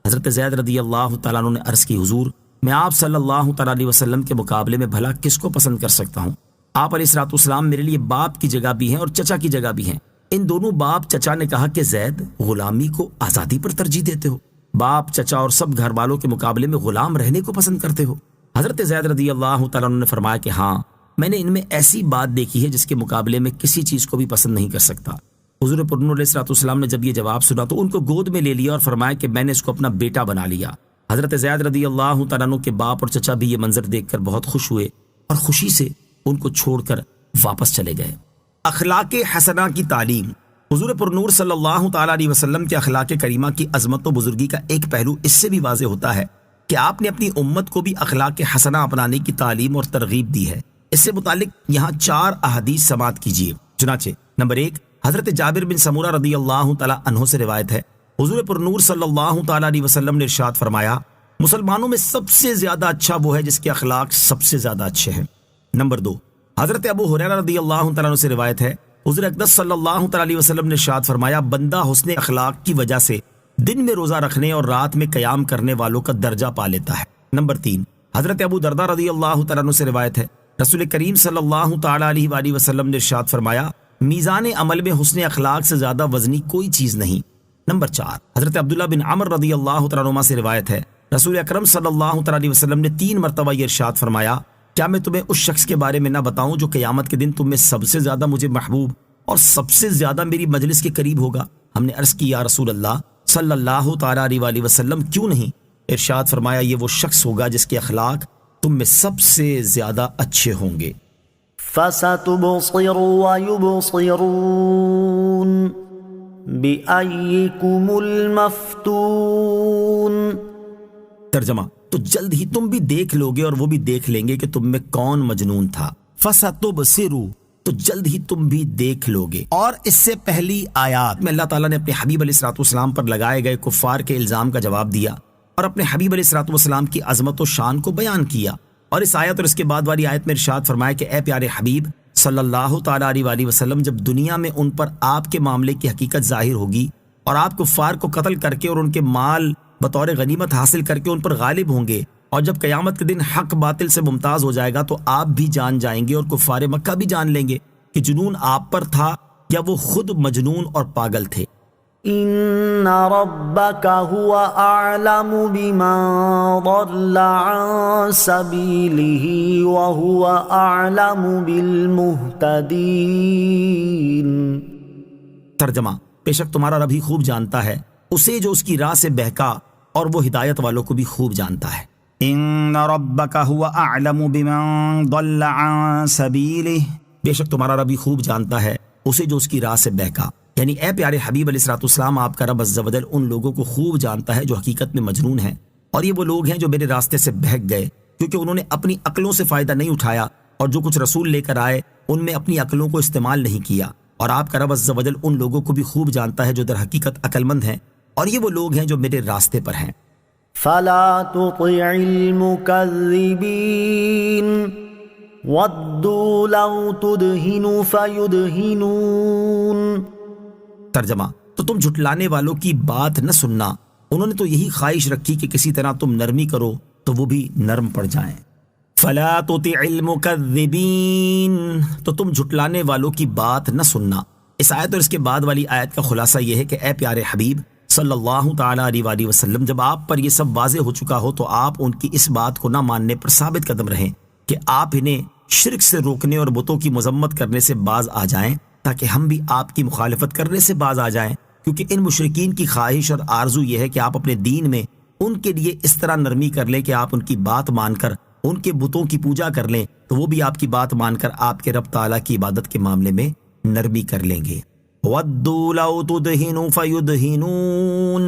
حضرت زید رضی اللہ تعالیٰ عنہ نے عرض کی، حضور میں آپ صلی اللہ تعالیٰ علیہ وسلم کے مقابلے میں بھلا کس کو پسند کر سکتا ہوں؟ آپ علیہ الصلوۃ والسلام میرے لیے باپ کی جگہ بھی ہیں اور چچا کی جگہ بھی ہیں۔ ان دونوں باپ چچا نے کہا کہ زید، غلامی کو آزادی پر ترجیح دیتے ہو، باپ چچا اور سب گھر والوں کے مقابلے میں غلام رہنے کو پسند کرتے ہو؟ حضرت زید رضی اللہ تعالیٰ عنہ نے فرمایا کہ ہاں، میں نے ان میں ایسی بات دیکھی ہے جس کے مقابلے میں کسی چیز کو بھی پسند نہیں کر سکتا۔ حضور پرنور علیہ الصلوۃ والسلام نے جب یہ جواب سنا تو ان کو گود میں لے لیا اور فرمایا کہ میں نے اس کو اپنا بیٹا بنا لیا۔ حضرت زید رضی اللہ تعالیٰ عنہ کے باپ اور چچا بھی یہ منظر دیکھ کر بہت خوش ہوئے اور خوشی سے ان کو چھوڑ کر واپس چلے گئے۔ اخلاق حسنہ کی تعلیم۔ حضور پرنور صلی اللہ تعالیٰ علیہ وسلم کے اخلاق کریمہ کی عظمت و بزرگی کا ایک پہلو اس سے بھی واضح ہوتا ہے کہ آپ نے اپنی امت کو بھی اخلاق حسنہ اپنانے کی تعلیم اور ترغیب دی ہے۔ اس سے متعلق یہاں 4 احادیث سماعت کیجیے۔ چنانچہ نمبر 1، حضرت جابر بن سمورہ رضی اللہ تعالیٰ عنہ سے روایت ہے، حضور پرنور صلی اللہ تعالیٰ علیہ وسلم نے ارشاد فرمایا، مسلمانوں میں سب سے زیادہ اچھا وہ ہے جس کے اخلاق سب سے زیادہ اچھے ہیں۔ نمبر 2، حضرت ابو ہریرہ رضی اللہ تعالیٰ عنہ سے روایت ہے، حضور اقدس صلی اللہ تعالیٰ علیہ وسلم نے ارشاد فرمایا، بندہ حسن اخلاق کی وجہ سے دن میں روزہ رکھنے اور رات میں قیام کرنے والوں کا درجہ پا لیتا ہے۔ نمبر 3، حضرت ابو درداء رضی اللہ تعالیٰ عنہ سے روایت ہے، رسول کریم صلی اللہ تعالیٰ علیہ وآلہ وسلم نے ارشاد فرمایا، میزان عمل میں حسن اخلاق سے زیادہ وزنی کوئی چیز نہیں۔ نمبر 4، حضرت عبداللہ بن عمر رضی اللہ تعالیٰ عنہ سے روایت ہے، رسول اکرم صلی اللہ تعالیٰ علیہ وسلم نے 3 مرتبہ یہ ارشاد فرمایا، کیا میں تمہیں اس شخص کے بارے میں نہ بتاؤں جو قیامت کے دن تم میں سب سے زیادہ مجھے محبوب اور سب سے زیادہ میری مجلس کے قریب ہوگا؟ ہم نے عرض کی، یا رسول اللہ صلی اللہ تعالیٰ علیہ وآلہ وسلم کیوں نہیں؟ ارشاد فرمایا، یہ وہ شخص ہوگا جس کے اخلاق تم میں سب سے زیادہ اچھے ہوں گے۔ فَسَتُبْصِرُ وَيُبْصِرُونَ بِأَيِّكُمُ الْمَفْتُونُ۔ ترجمہ، تو جلد ہی تم بھی دیکھ لوگے اور وہ بھی دیکھ لیں گے کہ تم میں کون مجنون تھا۔ فَسَتُبْصِرُ، تو جلد ہی تم بھی دیکھ لوگے۔ اور اس سے پہلی آیات میں اللہ تعالیٰ نے اپنے حبیب علیہ الصلوۃ والسلام پر لگائے گئے کفار کے الزام کا جواب دیا اور اپنے حبیب علیہ الصلوۃ والسلام کی عظمت و شان کو بیان کیا، اور اس آیت اور اس کے بعد والی آیت میں ارشاد فرمایا کہ اے پیارے حبیب صلی اللہ تعالیٰ علیہ وآلہ وسلم، جب دنیا میں ان پر آپ کے معاملے کی حقیقت ظاہر ہوگی اور آپ کفار کو قتل کر کے اور ان کے مال بطور غنیمت حاصل کر کے ان پر غالب ہوں گے، اور جب قیامت کے دن حق باطل سے ممتاز ہو جائے گا تو آپ بھی جان جائیں گے اور کفار مکہ بھی جان لیں گے کہ جنون آپ پر تھا یا وہ خود مجنون اور پاگل تھے۔ ان ربک هو اعلم بمن ضل عن سبیلہ وهو اعلم بالمہتدین۔ ترجمہ، بے شک تمہارا رب ہی خوب جانتا ہے اسے جو اس کی راہ سے بہکا، اور وہ ہدایت والوں کو بھی خوب جانتا ہے۔ ان ربک هو اعلم بمن ضل عن سبیلہ، بے شک تمہارا رب ہی خوب جانتا ہے اسے جو اس کی راہ سے بہکا، یعنی اے پیارے حبیب علیہ الصلوۃ والسلام، آپ کا رب عز و جل ان لوگوں کو خوب جانتا ہے جو حقیقت میں مجنون ہیں، اور یہ وہ لوگ ہیں جو میرے راستے سے بہک گئے کیونکہ انہوں نے اپنی عقلوں سے فائدہ نہیں اٹھایا، اور جو کچھ رسول لے کر آئے ان میں اپنی عقلوں کو استعمال نہیں کیا، اور آپ کا رب عز و جل ان لوگوں کو بھی خوب جانتا ہے جو در حقیقت عقل مند ہیں، اور یہ وہ لوگ ہیں جو میرے راستے پر ہیں۔ فلا تطع المكذبين ودوا لو تدهن فيدهنون۔ ترجمہ، تو تم جھٹلانے والوں کی بات نہ سننا، انہوں نے تو یہی خواہش رکھی کہ کسی طرح تم نرمی کرو تو وہ بھی نرم پڑ جائیں۔ فلا تطع المکذبین، تو تم جھٹلانے والوں کی بات نہ سننا۔ اس آیت اور اس کے بعد والی آیت کا خلاصہ یہ ہے کہ اے پیارے حبیب صلی اللہ تعالیٰ علیہ وآلہ وسلم، جب آپ پر یہ سب واضح ہو چکا ہو تو آپ ان کی اس بات کو نہ ماننے پر ثابت قدم رہیں کہ آپ انہیں شرک سے روکنے اور بتوں کی مذمت کرنے سے باز آ جائیں، تاکہ ہم بھی آپ کی مخالفت کرنے سے باز آ جائیں، کیونکہ ان مشرکین کی خواہش اور آرزو یہ ہے کہ آپ اپنے دین میں ان کے لیے اس طرح نرمی کر لیں کہ آپ ان کی بات مان کر ان کے بتوں کی پوجا کر لیں تو وہ بھی آپ کی بات مان کر آپ کے رب تعالیٰ کی عبادت کے معاملے میں نرمی کر لیں گے۔ وَدُّوا لَوْ تُدْهِنُوا فَيُدْهِنُونَ،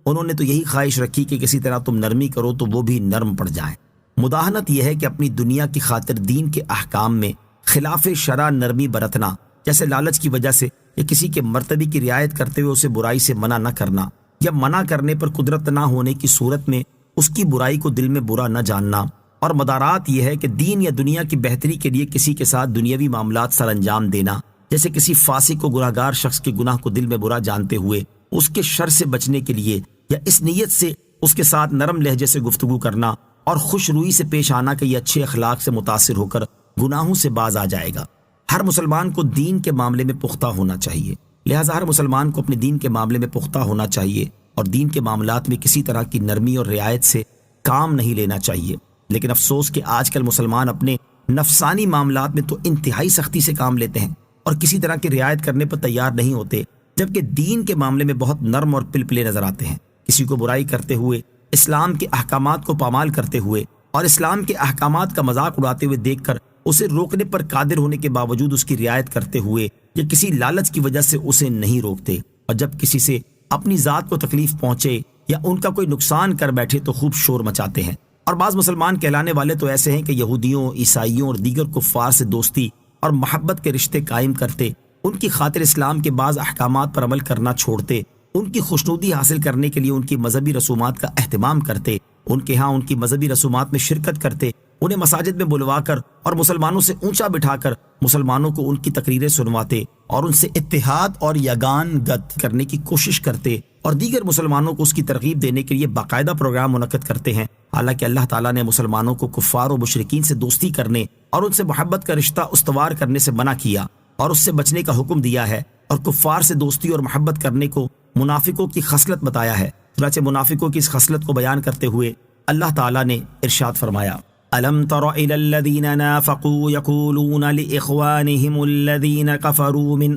انہوں نے تو یہی خواہش رکھی کہ کسی طرح تم نرمی کرو تو وہ بھی نرم پڑ جائیں۔ مداہنت یہ ہے کہ اپنی دنیا کی خاطر دین کے احکام میں خلاف شرع نرمی برتنا، جیسے لالچ کی وجہ سے یا کسی کے مرتبے کی رعایت کرتے ہوئے اسے برائی سے منع نہ کرنا، یا منع کرنے پر قدرت نہ ہونے کی صورت میں اس کی برائی کو دل میں برا نہ جاننا، اور مدارات یہ ہے کہ دین یا دنیا کی بہتری کے لیے کسی کے ساتھ دنیاوی معاملات سر انجام دینا، جیسے کسی فاسق و گناہگار شخص کے گناہ کو دل میں برا جانتے ہوئے اس کے شر سے بچنے کے لیے یا اس نیت سے اس کے ساتھ نرم لہجے سے گفتگو کرنا اور خوش روئی سے پیش آنا کہ یہ اچھے اخلاق سے متاثر ہو کر گناہوں سے باز آ جائے گا۔ ہر مسلمان کو دین کے معاملے میں پختہ ہونا چاہیے، لہٰذا ہر مسلمان کو اپنے دین کے معاملے میں پختہ ہونا چاہیے اور دین کے معاملات میں کسی طرح کی نرمی اور رعایت سے کام نہیں لینا چاہیے۔ لیکن افسوس کہ آج کل مسلمان اپنے نفسانی معاملات میں تو انتہائی سختی سے کام لیتے ہیں اور کسی طرح کی رعایت کرنے پر تیار نہیں ہوتے، جبکہ دین کے معاملے میں بہت نرم اور پلپلے نظر آتے ہیں۔ کسی کو برائی کرتے ہوئے، اسلام کے احکامات کو پامال کرتے ہوئے اور اسلام کے احکامات کا مذاق اڑاتے ہوئے دیکھ کر اسے روکنے پر قادر ہونے کے باوجود اس کی رعایت کرتے ہوئے یا کسی لالچ کی وجہ سے اسے نہیں روکتے، اور جب کسی سے اپنی ذات کو تکلیف پہنچے یا ان کا کوئی نقصان کر بیٹھے تو خوب شور مچاتے ہیں۔ اور بعض مسلمان کہلانے والے تو ایسے ہیں کہ یہودیوں، عیسائیوں اور دیگر کفار سے دوستی اور محبت کے رشتے قائم کرتے، ان کی خاطر اسلام کے بعض احکامات پر عمل کرنا چھوڑتے، ان کی خوشنودی حاصل کرنے کے لیے ان کی مذہبی رسومات کا اہتمام کرتے، ان کے ہاں ان کی مذہبی رسومات میں شرکت کرتے، انہیں مساجد میں بلوا کر اور مسلمانوں سے اونچا بٹھا کر مسلمانوں کو ان کی تقریریں سنواتے اور ان سے اتحاد اور یگان گت کرنے کی کوشش کرتے، اور دیگر مسلمانوں کو اس کی ترغیب دینے کے لیے باقاعدہ پروگرام منعقد کرتے ہیں۔ حالانکہ اللہ تعالیٰ نے مسلمانوں کو کفار و مشرکین سے دوستی کرنے اور ان سے محبت کا رشتہ استوار کرنے سے منع کیا اور اس سے بچنے کا حکم دیا ہے، اور کفار سے دوستی اور محبت کرنے کو منافقوں کی خصلت بتایا ہے۔ چنانچہ منافقوں کی اس خصلت کو بیان کرتے ہوئے اللہ تعالیٰ نے ارشاد فرمایا: أَلَمْ تَرَ إِلَى الَّذِينَ نَافَقُوا يَقُولُونَ لِإِخْوَانِهِمُ الَّذِينَ كَفَرُوا مِنْ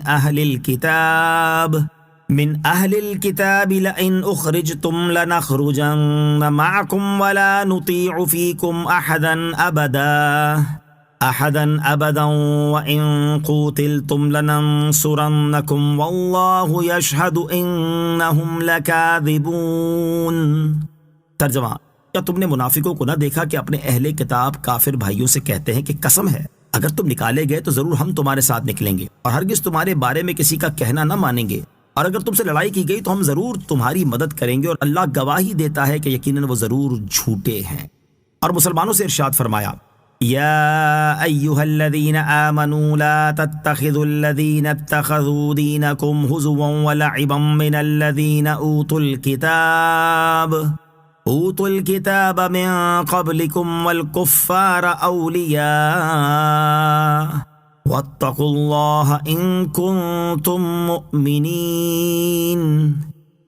أَهْلِ الْكِتَابِ لَئِنْ أُخْرِجْتُمْ لَنَخْرُجَنَّ مَعَكُمْ وَلَا نُطِيعُ فِيكُمْ أَحَدًا أَبَدًا وَإِنْ قُوتِلْتُمْ لَنَنْصُرَنَّكُمْ وَاللَّهُ يَشْهَدُ إِنَّهُمْ لَكَاذِبُونَ۔ ترجمہ: کیا تم نے منافقوں کو نہ دیکھا کہ اپنے اہل کتاب کافر بھائیوں سے کہتے ہیں کہ قسم ہے اگر تم نکالے گئے تو ضرور ہم تمہارے ساتھ نکلیں گے، اور ہرگز تمہارے بارے میں کسی کا کہنا نہ مانیں گے، اور اگر تم سے لڑائی کی گئی تو ہم ضرور تمہاری مدد کریں گے، اور اللہ گواہی دیتا ہے کہ یقیناً وہ ضرور جھوٹے ہیں۔ اور مسلمانوں سے ارشاد فرمایا: یا ایھا الذین آمنوا لا تتخذوا الذین اتخذوا دینکم ہزوا ولعبا من الذین اوتوا الکتاب من قبلکم والکفار اولیاء واتقوا اللہ ان کنتم مؤمنین۔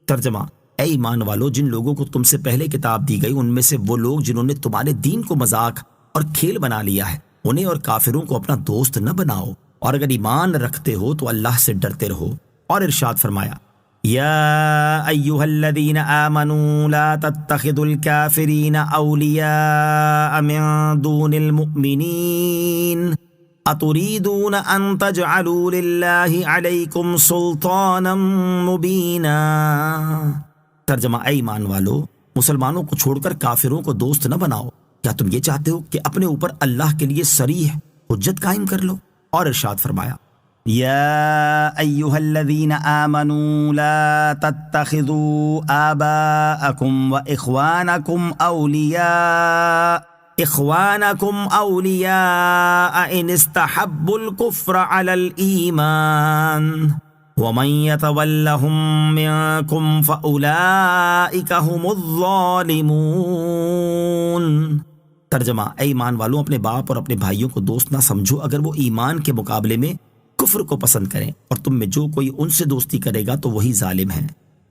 ترجمہ: اے ایمان والو، جن لوگوں کو تم سے پہلے کتاب دی گئی ان میں سے وہ لوگ جنہوں نے تمہارے دین کو مذاق اور کھیل بنا لیا ہے، انہیں اور کافروں کو اپنا دوست نہ بناؤ، اور اگر ایمان رکھتے ہو تو اللہ سے ڈرتے رہو۔ اور ارشاد فرمایا: یا ایھا الذین آمنوا لا تتخذوا الکافرین اولیاء من دون المؤمنین اتریدون ان تجعلوا للہ علیکم سلطانا مبینا۔ ترجمہ: اے ایمان والو، مسلمانوں کو چھوڑ کر کافروں کو دوست نہ بناؤ۔ کیا تم یہ چاہتے ہو کہ اپنے اوپر اللہ کے لیے صریح حجت قائم کر لو؟ اور ارشاد فرمایا: یا ایھا الذین آمنوا لا تتخذوا آباءکم واخوانکم اولیاء ان استحبوا الکفر علی الایمان ومن یتولہم منکم فاولئک ھم الظالمون۔ ترجمہ: اے ایمان والوں، اپنے باپ اور اپنے بھائیوں کو دوست نہ سمجھو اگر وہ ایمان کے مقابلے میں کفر کو پسند کریں، اور تم میں جو کوئی ان سے دوستی کرے گا تو وہی ظالم ہے۔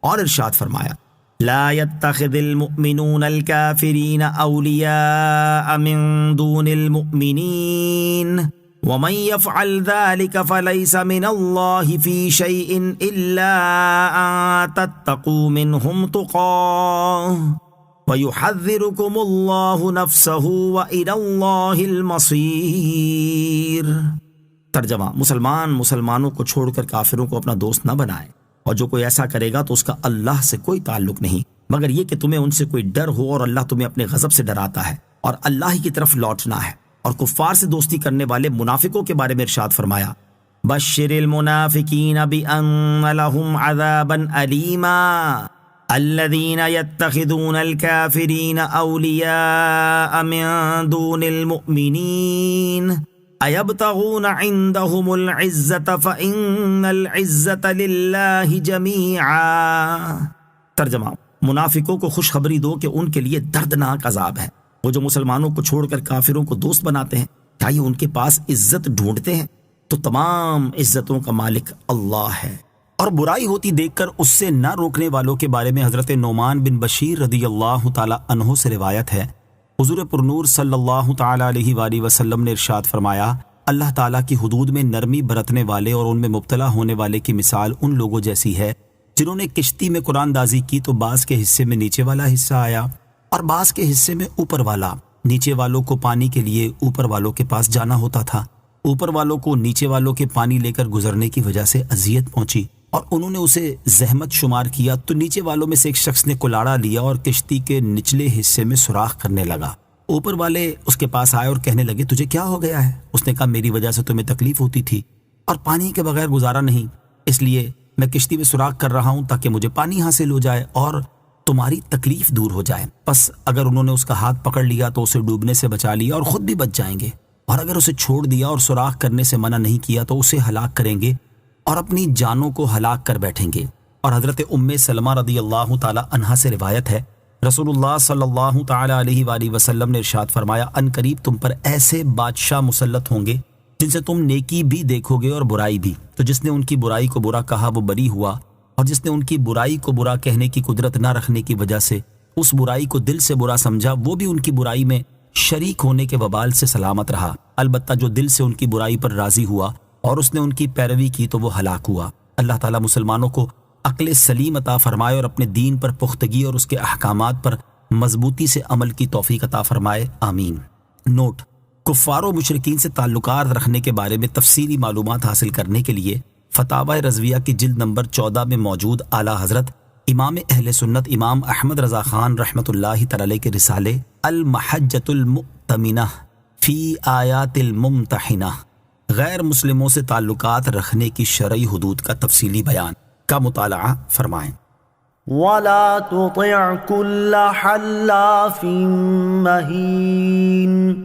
اور ارشاد فرمایا: لا يتخذ المؤمنون الكافرین اولیاء من دون المؤمنین ومن يفعل ذلك فليس من الله في شيء الا ان تتقوا منهم تقاه وَيُحَذِّرُكُمُ اللَّهُ نَفْسَهُ وَإِلَى اللَّهِ الْمَصِيرُ۔ ترجمہ: مسلمانوں کو چھوڑ کر کافروں کو اپنا دوست نہ بنائے، اور جو کوئی ایسا کرے گا تو اس کا اللہ سے کوئی تعلق نہیں مگر یہ کہ تمہیں ان سے کوئی ڈر ہو، اور اللہ تمہیں اپنے غضب سے ڈراتا ہے اور اللہ ہی کی طرف لوٹنا ہے۔ اور کفار سے دوستی کرنے والے منافقوں کے بارے میں ارشاد فرمایا: بشر المنافقین بأن لهم عذابا علیما الذین یتخذون الکافرین اولیاء من دون المؤمنین ایبتغون عندهم العزة فإن العزة للہ جمیعا۔ ترجمہ: منافقوں کو خوشخبری دو کہ ان کے لیے دردناک عذاب ہے۔ وہ جو مسلمانوں کو چھوڑ کر کافروں کو دوست بناتے ہیں، کیا یہ ان کے پاس عزت ڈھونڈتے ہیں؟ تو تمام عزتوں کا مالک اللہ ہے۔ اور برائی ہوتی دیکھ کر اس سے نہ روکنے والوں کے بارے میں حضرت نعمان بن بشیر رضی اللہ تعالی عنہ سے روایت ہے، حضور پرنور صلی اللہ تعالی علیہ وآلہ وسلم نے ارشاد فرمایا: اللہ تعالیٰ کی حدود میں نرمی برتنے والے اور ان میں مبتلا ہونے والے کی مثال ان لوگوں جیسی ہے جنہوں نے کشتی میں قرآن دازی کی تو بعض کے حصے میں نیچے والا حصہ آیا اور بعض کے حصے میں اوپر والا۔ نیچے والوں کو پانی کے لیے اوپر والوں کے پاس جانا ہوتا تھا، اوپر والوں کو نیچے والوں کے پانی لے کر گزرنے کی وجہ سے اذیت پہنچی اور انہوں نے اسے زحمت شمار کیا، تو نیچے والوں میں سے ایک شخص نے کلاڑا لیا اور کشتی کے نچلے حصے میں سوراخ کرنے لگا۔ اوپر والے اس کے پاس آئے اور کہنے لگے: تجھے کیا ہو گیا ہے؟ اس نے کہا: میری وجہ سے تمہیں تکلیف ہوتی تھی اور پانی کے بغیر گزارا نہیں، اس لیے میں کشتی میں سوراخ کر رہا ہوں تاکہ مجھے پانی حاصل ہو جائے اور تمہاری تکلیف دور ہو جائے۔ پس اگر انہوں نے اس کا ہاتھ پکڑ لیا تو اسے ڈوبنے سے بچا لیا اور خود بھی بچ جائیں گے، اور اگر اسے چھوڑ دیا اور سوراخ کرنے سے منع نہیں کیا تو اسے ہلاک کریں گے اور اپنی جانوں کو ہلاک کر بیٹھیں گے۔ اور حضرت ام سلمہ رضی اللہ تعالی عنہا سے روایت ہے، رسول اللہ صلی اللہ تعالی علیہ وآلہ وسلم نے ارشاد فرمایا، ان قریب تم پر ایسے بادشاہ مسلط ہوں گے جن سے تم نیکی بھی دیکھو گے اور برائی بھی، تو جس نے ان کی برائی کو برا کہا وہ بری ہوا، اور جس نے ان کی برائی کو برا کہنے کی قدرت نہ رکھنے کی وجہ سے اس برائی کو دل سے برا سمجھا، وہ بھی ان کی برائی میں شریک ہونے کے وبال سے سلامت رہا۔ البتہ جو دل سے ان کی برائی پر راضی ہوا اور اس نے ان کی پیروی کی تو وہ ہلاک ہوا۔ اللہ تعالیٰ مسلمانوں کو عقل سلیم عطا فرمائے اور اپنے دین پر پختگی اور اس کے احکامات پر مضبوطی سے عمل کی توفیق عطا فرمائے، آمین۔ نوٹ: کفار و مشرکین سے تعلقات رکھنے کے بارے میں تفصیلی معلومات حاصل کرنے کے لیے فتاوی رضویہ کی جلد نمبر 14 میں موجود اعلیٰ حضرت امام اہل سنت امام احمد رضا خان رحمۃ اللہ تعالی کے رسالے المحجۃ المؤتمنہ فی آیات الممتحنہ، غیر مسلموں سے تعلقات رکھنے کی شرعی حدود کا تفصیلی بیان کا مطالعہ فرمائیں۔ وَلَا تُطِعْ كُلَّ حَلَّافٍ مَّهِينٍ۔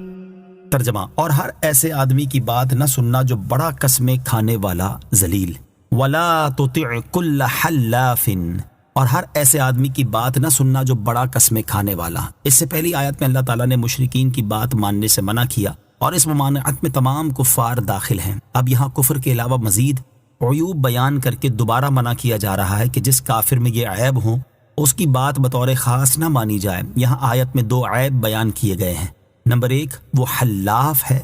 ترجمہ: اور ہر ایسے آدمی کی بات نہ سننا جو بڑا قسمیں کھانے والا ذلیل۔ وَلَا تُطِعْ كُلَّ حَلَّافٍ، اور ہر ایسے آدمی کی بات نہ سننا جو بڑا قسمیں کھانے والا۔ اس سے پہلی آیت میں اللہ تعالیٰ نے مشرکین کی بات ماننے سے منع کیا اور اس ممانعت میں تمام کفار داخل ہیں۔ اب یہاں کفر کے علاوہ مزید عیوب بیان کر کے دوبارہ منع کیا جا رہا ہے کہ جس کافر میں یہ عیب ہوں اس کی بات بطور خاص نہ مانی جائے۔ یہاں آیت میں 2 عیب بیان کیے گئے ہیں۔ نمبر 1، وہ حلاف ہے۔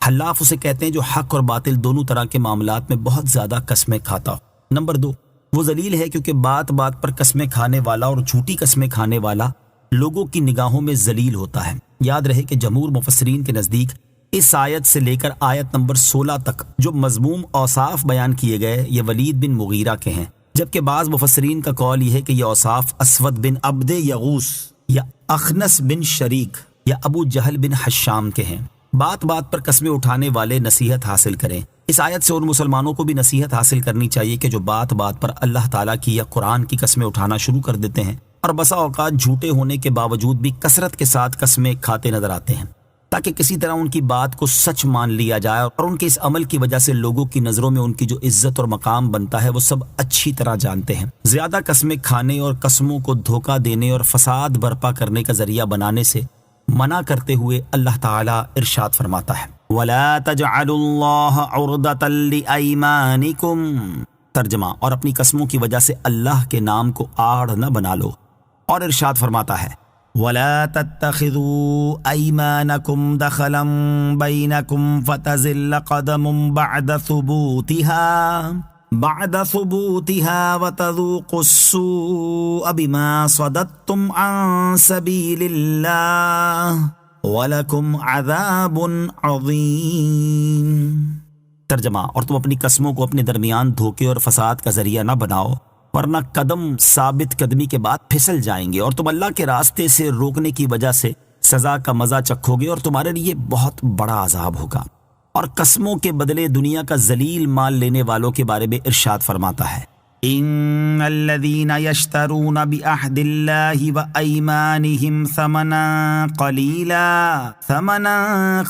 حلاف اسے کہتے ہیں جو حق اور باطل دونوں طرح کے معاملات میں بہت زیادہ قسمیں کھاتا ہو۔ نمبر 2، وہ ذلیل ہے کیونکہ بات بات پر قسمیں کھانے والا اور جھوٹی قسمیں کھانے والا لوگوں کی نگاہوں میں ذلیل ہوتا ہے۔ یاد رہے کہ جمہور مفسرین کے نزدیک اس آیت سے لے کر آیت نمبر 16 تک جو مذموم اوصاف بیان کیے گئے یہ ولید بن مغیرہ کے ہیں، جبکہ بعض مفسرین کا قول یہ ہے کہ یہ اوصاف اسود بن عبد یغوث یا اخنس بن شریک یا ابو جہل بن حشام کے ہیں۔ بات بات پر قسمیں اٹھانے والے نصیحت حاصل کریں۔ اس آیت سے ان مسلمانوں کو بھی نصیحت حاصل کرنی چاہیے کہ جو بات بات پر اللہ تعالیٰ کی یا قرآن کی قسمیں اٹھانا شروع کر دیتے ہیں اور بسا اوقات جھوٹے ہونے کے باوجود بھی کثرت کے ساتھ قسمیں کھاتے نظر آتے ہیں، تاکہ کسی طرح ان کی بات کو سچ مان لیا جائے اور ان کے اس عمل کی وجہ سے لوگوں کی نظروں میں ان کی جو عزت اور مقام بنتا ہے وہ سب اچھی طرح جانتے ہیں۔ زیادہ قسمیں کھانے اور قسموں کو دھوکہ دینے اور فساد برپا کرنے کا ذریعہ بنانے سے منع کرتے ہوئے اللہ تعالیٰ ارشاد فرماتا ہے، وَلَا تَجْعَلُوا اللَّهَ عُرْضَةً لِأَيْمَانِكُمْ۔ ترجمہ: اور اپنی قسموں کی وجہ سے اللہ کے نام کو آڑ نہ بنا لو۔ اور ارشاد فرماتا ہے، وَلَا تَتَّخِذُوا أَيْمَانَكُمْ دَخَلًا بَيْنَكُمْ فَتَزِلَّ قَدَمٌ بعد ثبوتها وتذوقوا السوء بما صددتم عن سبيل الله ولكم عذاب عظيم۔ ترجمہ: اور تم اپنی قسموں کو اپنے درمیان دھوکے اور فساد کا ذریعہ نہ بناؤ ورنہ قدم ثابت قدمی کے بعد پھسل جائیں گے اور تم اللہ کے راستے سے روکنے کی وجہ سے سزا کا مزہ چکھو گے اور تمہارے لیے بہت بڑا عذاب ہوگا۔ اور قسموں کے بدلے دنیا کا ذلیل مال لینے والوں کے بارے میں ارشاد فرماتا ہے، ان الذين يشترون بعهد الله وايمانهم ثمنا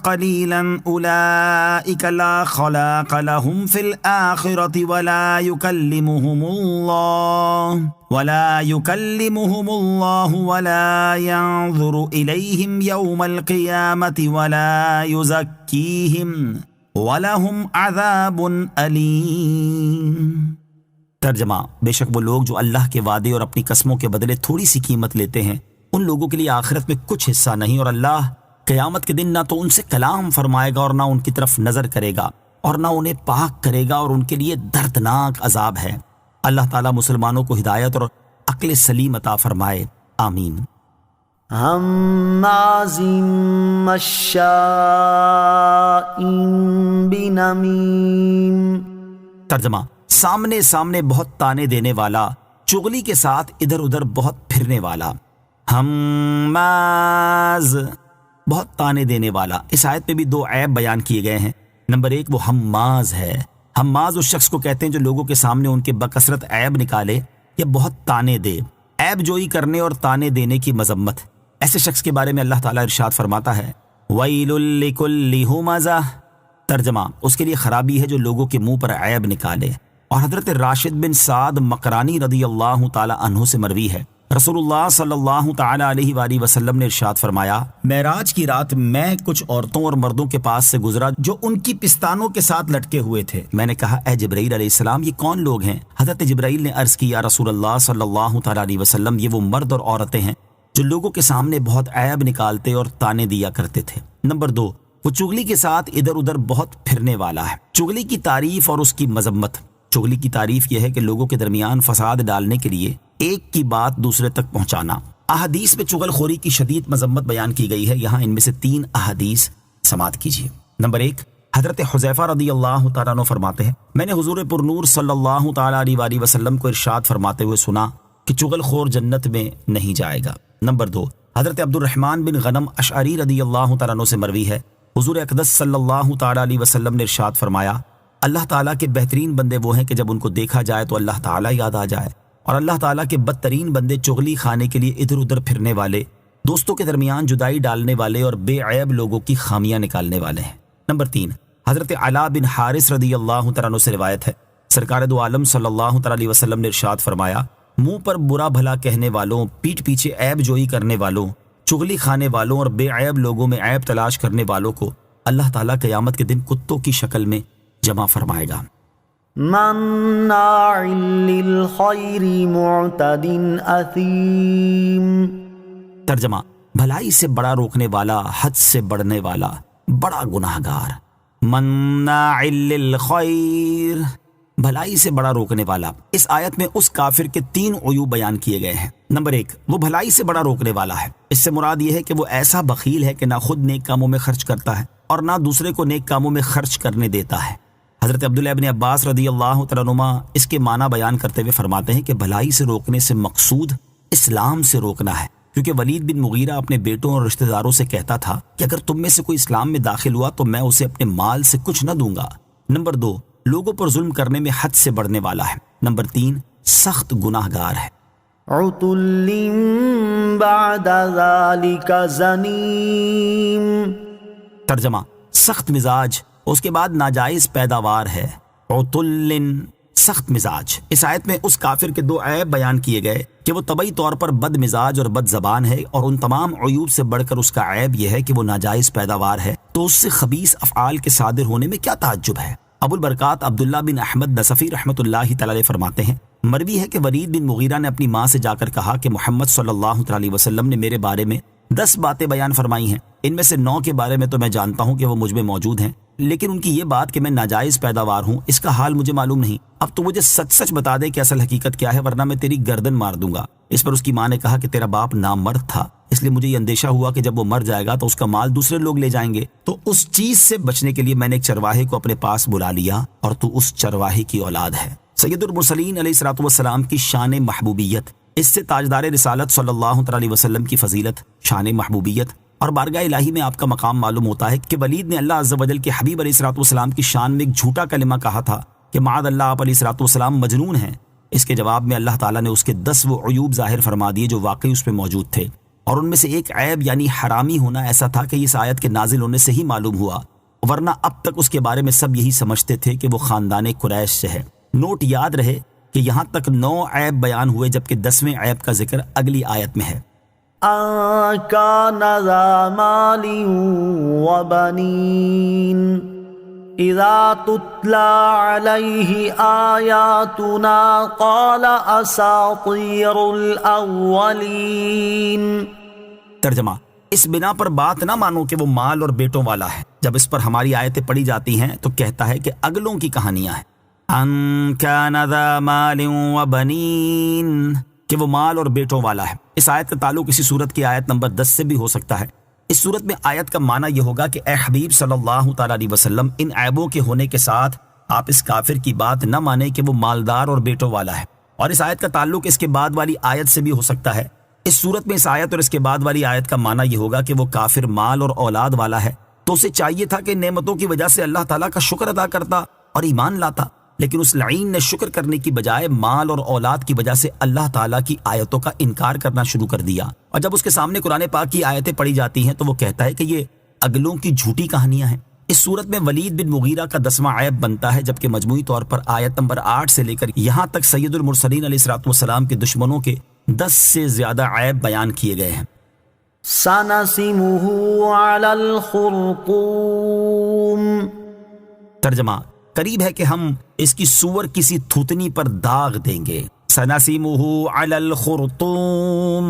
قليلا اولئك لا خلاق لهم في الاخره ولا يكلمهم الله ولا ينظر اليهم يوم القيامه ولا يزكيهم ولهم عذاب اليم۔ ترجمہ: بے شک وہ لوگ جو اللہ کے وعدے اور اپنی قسموں کے بدلے تھوڑی سی قیمت لیتے ہیں ان لوگوں کے لیے آخرت میں کچھ حصہ نہیں، اور اللہ قیامت کے دن نہ تو ان سے کلام فرمائے گا اور نہ ان کی طرف نظر کرے گا اور نہ انہیں پاک کرے گا، اور ان کے لیے دردناک عذاب ہے۔ اللہ تعالیٰ مسلمانوں کو ہدایت اور عقل سلیم عطا فرمائے، آمین۔ ہمازٍ مشاء بنمیم۔ ترجمہ: سامنے بہت تانے دینے والا، چغلی کے ساتھ ادھر ادھر بہت پھرنے والا۔ ہماز، بہت تانے دینے والا۔ اس آیت میں بھی 2 عیب بیان کیے گئے ہیں۔ نمبر 1، وہ ہماز ہے۔ ہماز اس شخص کو کہتے ہیں جو لوگوں کے سامنے ان کے بکثرت عیب نکالے یا بہت تانے دے۔ عیب جوئی کرنے اور تانے دینے کی مذمت۔ ایسے شخص کے بارے میں اللہ تعالیٰ ارشاد فرماتا ہے، وَيْلٌ لِكُلِّ ہُمَزَةٍ۔ ترجمہ: اس کے لیے خرابی ہے جو لوگوں کے منہ پر عیب نکالے اور حضرت راشد بن سعد مقرانی رضی اللہ تعالی عنہ سے مروی ہے، رسول اللہ صلی اللہ تعالی علیہ وآلہ وسلم نے ارشاد فرمایا، معراج کی رات میں کچھ عورتوں اور مردوں کے پاس سے گزرا جو ان کی پستانوں کے ساتھ لٹکے ہوئے تھے۔ میں نے کہا، اے جبرائیل علیہ السلام، یہ کون لوگ ہیں؟ حضرت جبرائیل نے عرض کی، یا رسول اللہ صلی اللہ تعالی علیہ وسلم، یہ وہ مرد اور عورتیں ہیں جو لوگوں کے سامنے بہت عیب نکالتے اور تانے دیا کرتے تھے۔ نمبر 2، وہ چغلی کے ساتھ ادھر ادھر بہت پھرنے والا ہے۔ چغلی کی تعریف اور اس کی مذمت۔ چغلی کی تعریف یہ ہے کہ لوگوں کے درمیان فساد ڈالنے کے لیے ایک کی بات دوسرے تک پہنچانا۔ احادیث میں چغل خوری کی شدید مذمت بیان کی گئی ہے، یہاں ان میں سے 3 احادیث سماعت کیجیے۔ نمبر 1، حضرت حذیفہ رضی اللہ تعالیٰ عنہ فرماتے ہیں، میں نے حضور پرنور صلی اللہ تعالیٰ علیہ وآلہ وسلم کو ارشاد فرماتے ہوئے سنا کہ چغل خور جنت میں نہیں جائے گا۔ نمبر 2، حضرت عبد الرحمن بن غنم اشعری رضی اللہ تعالیٰ عنہ سے مروی ہے، حضور اقدس صلی اللہ تعالیٰ علیہ وسلم نے ارشاد فرمایا، اللہ تعالیٰ کے بہترین بندے وہ ہیں کہ جب ان کو دیکھا جائے تو اللہ تعالیٰ یاد آ جائے، اور اللہ تعالیٰ کے بدترین بندے چغلی خانے کے لیے ادھر ادھر پھرنے والے، دوستوں کے درمیان جدائی ڈالنے والے اور بے عیب لوگوں کی خامیاں نکالنے والے ہیں۔ نمبر 3، حضرت علا بن حارث رضی اللہ تعالیٰ عنہ سے روایت ہے، سرکار دو عالم صلی اللہ تعالیٰ علیہ وسلم نے ارشاد فرمایا، منہ پر برا بھلا کہنے والوں، پیٹھ پیچھے عیب جوئی کرنے والوں، چغلی کھانے والوں اور بے عیب لوگوں میں عیب تلاش کرنے والوں کو اللہ تعالیٰ قیامت کے دن کتوں کی شکل میں جمع فرمائے گا۔ مناع للخیر معتد اثیم۔ ترجمہ، بھلائی سے بڑا روکنے والا، حد سے بڑھنے والا، بڑا گناہ گار۔ مناع للخیر، بھلائی سے بڑا روکنے والا۔ اس آیت میں اس کافر کے 3 عیوب بیان کیے گئے ہیں۔ نمبر 1، وہ بھلائی سے بڑا روکنے والا ہے۔ اس سے مراد یہ ہے کہ وہ ایسا بخیل ہے کہ نہ خود نیک کاموں میں خرچ کرتا ہے اور نہ دوسرے کو نیک کاموں میں خرچ کرنے دیتا ہے۔ حضرت عبداللہ ابن عباس رضی اللہ تعالیٰ عنہما اس کے معنی بیان کرتے ہوئے فرماتے ہیں کہ بھلائی سے روکنے سے مقصود اسلام سے روکنا ہے، کیونکہ ولید بن مغیرہ اپنے بیٹوں اور رشتہ داروں سے کہتا تھا کہ اگر تم میں سے کوئی اسلام میں داخل ہوا تو میں اسے اپنے مال سے کچھ نہ دوں گا۔ نمبر 2، لوگوں پر ظلم کرنے میں حد سے بڑھنے والا ہے۔ نمبر 3، سخت گناہ گار ہے۔ عتل بعد ذلك زنیم۔ ترجمہ، سخت مزاج، اس کے بعد ناجائز پیداوار ہے۔ عتل، سخت مزاج۔ اس آیت میں اس کافر کے 2 عیب بیان کیے گئے کہ وہ طبعی طور پر بد مزاج اور بد زبان ہے، اور ان تمام عیوب سے بڑھ کر اس کا عیب یہ ہے کہ وہ ناجائز پیداوار ہے، تو اس سے خبیث افعال کے صادر ہونے میں کیا تعجب ہے۔ ابو البرکات عبداللہ بن احمد نصفی رحمۃ اللہ تعالی علیہ فرماتے ہیں، مروی ہے کہ ولید بن مغیرہ نے اپنی ماں سے جا کر کہا کہ محمد صلی اللہ علیہ وسلم نے میرے بارے میں 10 باتیں بیان فرمائی ہیں، ان میں سے 9 کے بارے میں تو میں جانتا ہوں کہ وہ مجھ میں موجود ہیں، لیکن ان کی یہ بات کہ میں ناجائز پیداوار ہوں، اس کا حال مجھے معلوم نہیں۔ اب تو مجھے سچ سچ بتا دے کہ اصل حقیقت کیا ہے، ورنہ میں تیری گردن مار دوں گا۔ اس پر اس کی ماں نے کہا کہ تیرا باپ نامرد تھا، اس لیے مجھے یہ اندیشہ ہوا کہ جب وہ مر جائے گا تو اس کا مال دوسرے لوگ لے جائیں گے، تو اس چیز سے بچنے کے لیے میں نے ایک چرواہے کو اپنے پاس بلا لیا، اور تو اس چرواہے کی اولاد ہے۔ سید المرسلین علیہ الصلوۃ والسلام کی شان محبوبیت، اس سے تاجدار رسالت صلی اللہ علیہ وسلم کی فضیلت، شان محبوبیت اور بارگاہ الہی میں آپ کا مقام معلوم ہوتا ہے کہ ولید نے اللہ عز و جل کے حبیب علیہ الصلوۃ والسلام کی شان میں ایک جھوٹا کلمہ کہا تھا کہ معاذ اللہ، آپ علیہ الصلوۃ والسلام مجنون ہیں۔ اس کے جواب میں اللہ تعالیٰ نے اس کے 10 وہ عیوب ظاہر فرما دیے جو واقعی اس میں موجود تھے، اور ان میں سے ایک عیب یعنی حرامی ہونا ایسا تھا کہ اس آیت کے نازل ہونے سے ہی معلوم ہوا، ورنہ اب تک اس کے بارے میں سب یہی سمجھتے تھے کہ وہ خاندان قریش سے ہے۔ نوٹ یاد رہے کہ یہاں تک 9 عیب بیان ہوئے، جبکہ 10ویں عیب کا ذکر اگلی آیت میں ہے۔ أن كان ذا مال وبنين إذا تتلى عليه آياتنا قال أساطير الأولين۔ ترجمہ، اس بنا پر بات نہ مانو کہ وہ مال اور بیٹوں والا ہے، جب اس پر ہماری آیتیں پڑھی جاتی ہیں تو کہتا ہے کہ اگلوں کی کہانیاں ہیں۔ ان کان ذا مال وبنین، کہ وہ مال اور بیٹوں والا ہے۔ اس آیت کا تعلق اسی سورت کی آیت نمبر 10 سے بھی ہو سکتا ہے۔ اس صورت میں آیت کا معنی یہ ہوگا کہ اے حبیب صلی اللہ تعالیٰ علیہ وسلم، ان عیبوں کے ہونے کے ساتھ آپ اس کافر کی بات نہ مانیں کہ وہ مالدار اور بیٹوں والا ہے۔ اور اس آیت کا تعلق اس کے بعد والی آیت سے بھی ہو سکتا ہے۔ اس صورت میں اس آیت اور اس کے بعد والی آیت کا معنی یہ ہوگا کہ وہ کافر مال اور اولاد والا ہے، تو اسے چاہیے تھا کہ نعمتوں کی وجہ سے اللہ تعالیٰ کا شکر ادا کرتا اور ایمان لاتا، لیکن اس لعین نے شکر کرنے کی بجائے مال اور اولاد کی وجہ سے اللہ تعالیٰ کی آیتوں کا انکار کرنا شروع کر دیا۔ اور جب اس کے سامنے قرآن پاک کی آیتیں پڑھی جاتی ہیں تو وہ کہتا ہے کہ یہ اگلوں کی جھوٹی کہانیاں ہیں۔ اس صورت میں ولید بن مغیرہ کا 10واں عیب بنتا ہے، جبکہ مجموعی طور پر آیت نمبر 8 سے لے کر یہاں تک سید المرسلین علیہ الصلوۃ والسلام کے دشمنوں کے 10 سے زیادہ عیب بیان کیے گئے ہیں۔ سنسمه على الخرطوم، ترجمہ: قریب ہے کہ ہم اس کی سور کسی تھوتنی پر داغ دیں گے۔ سنسمہ علی الخرطوم،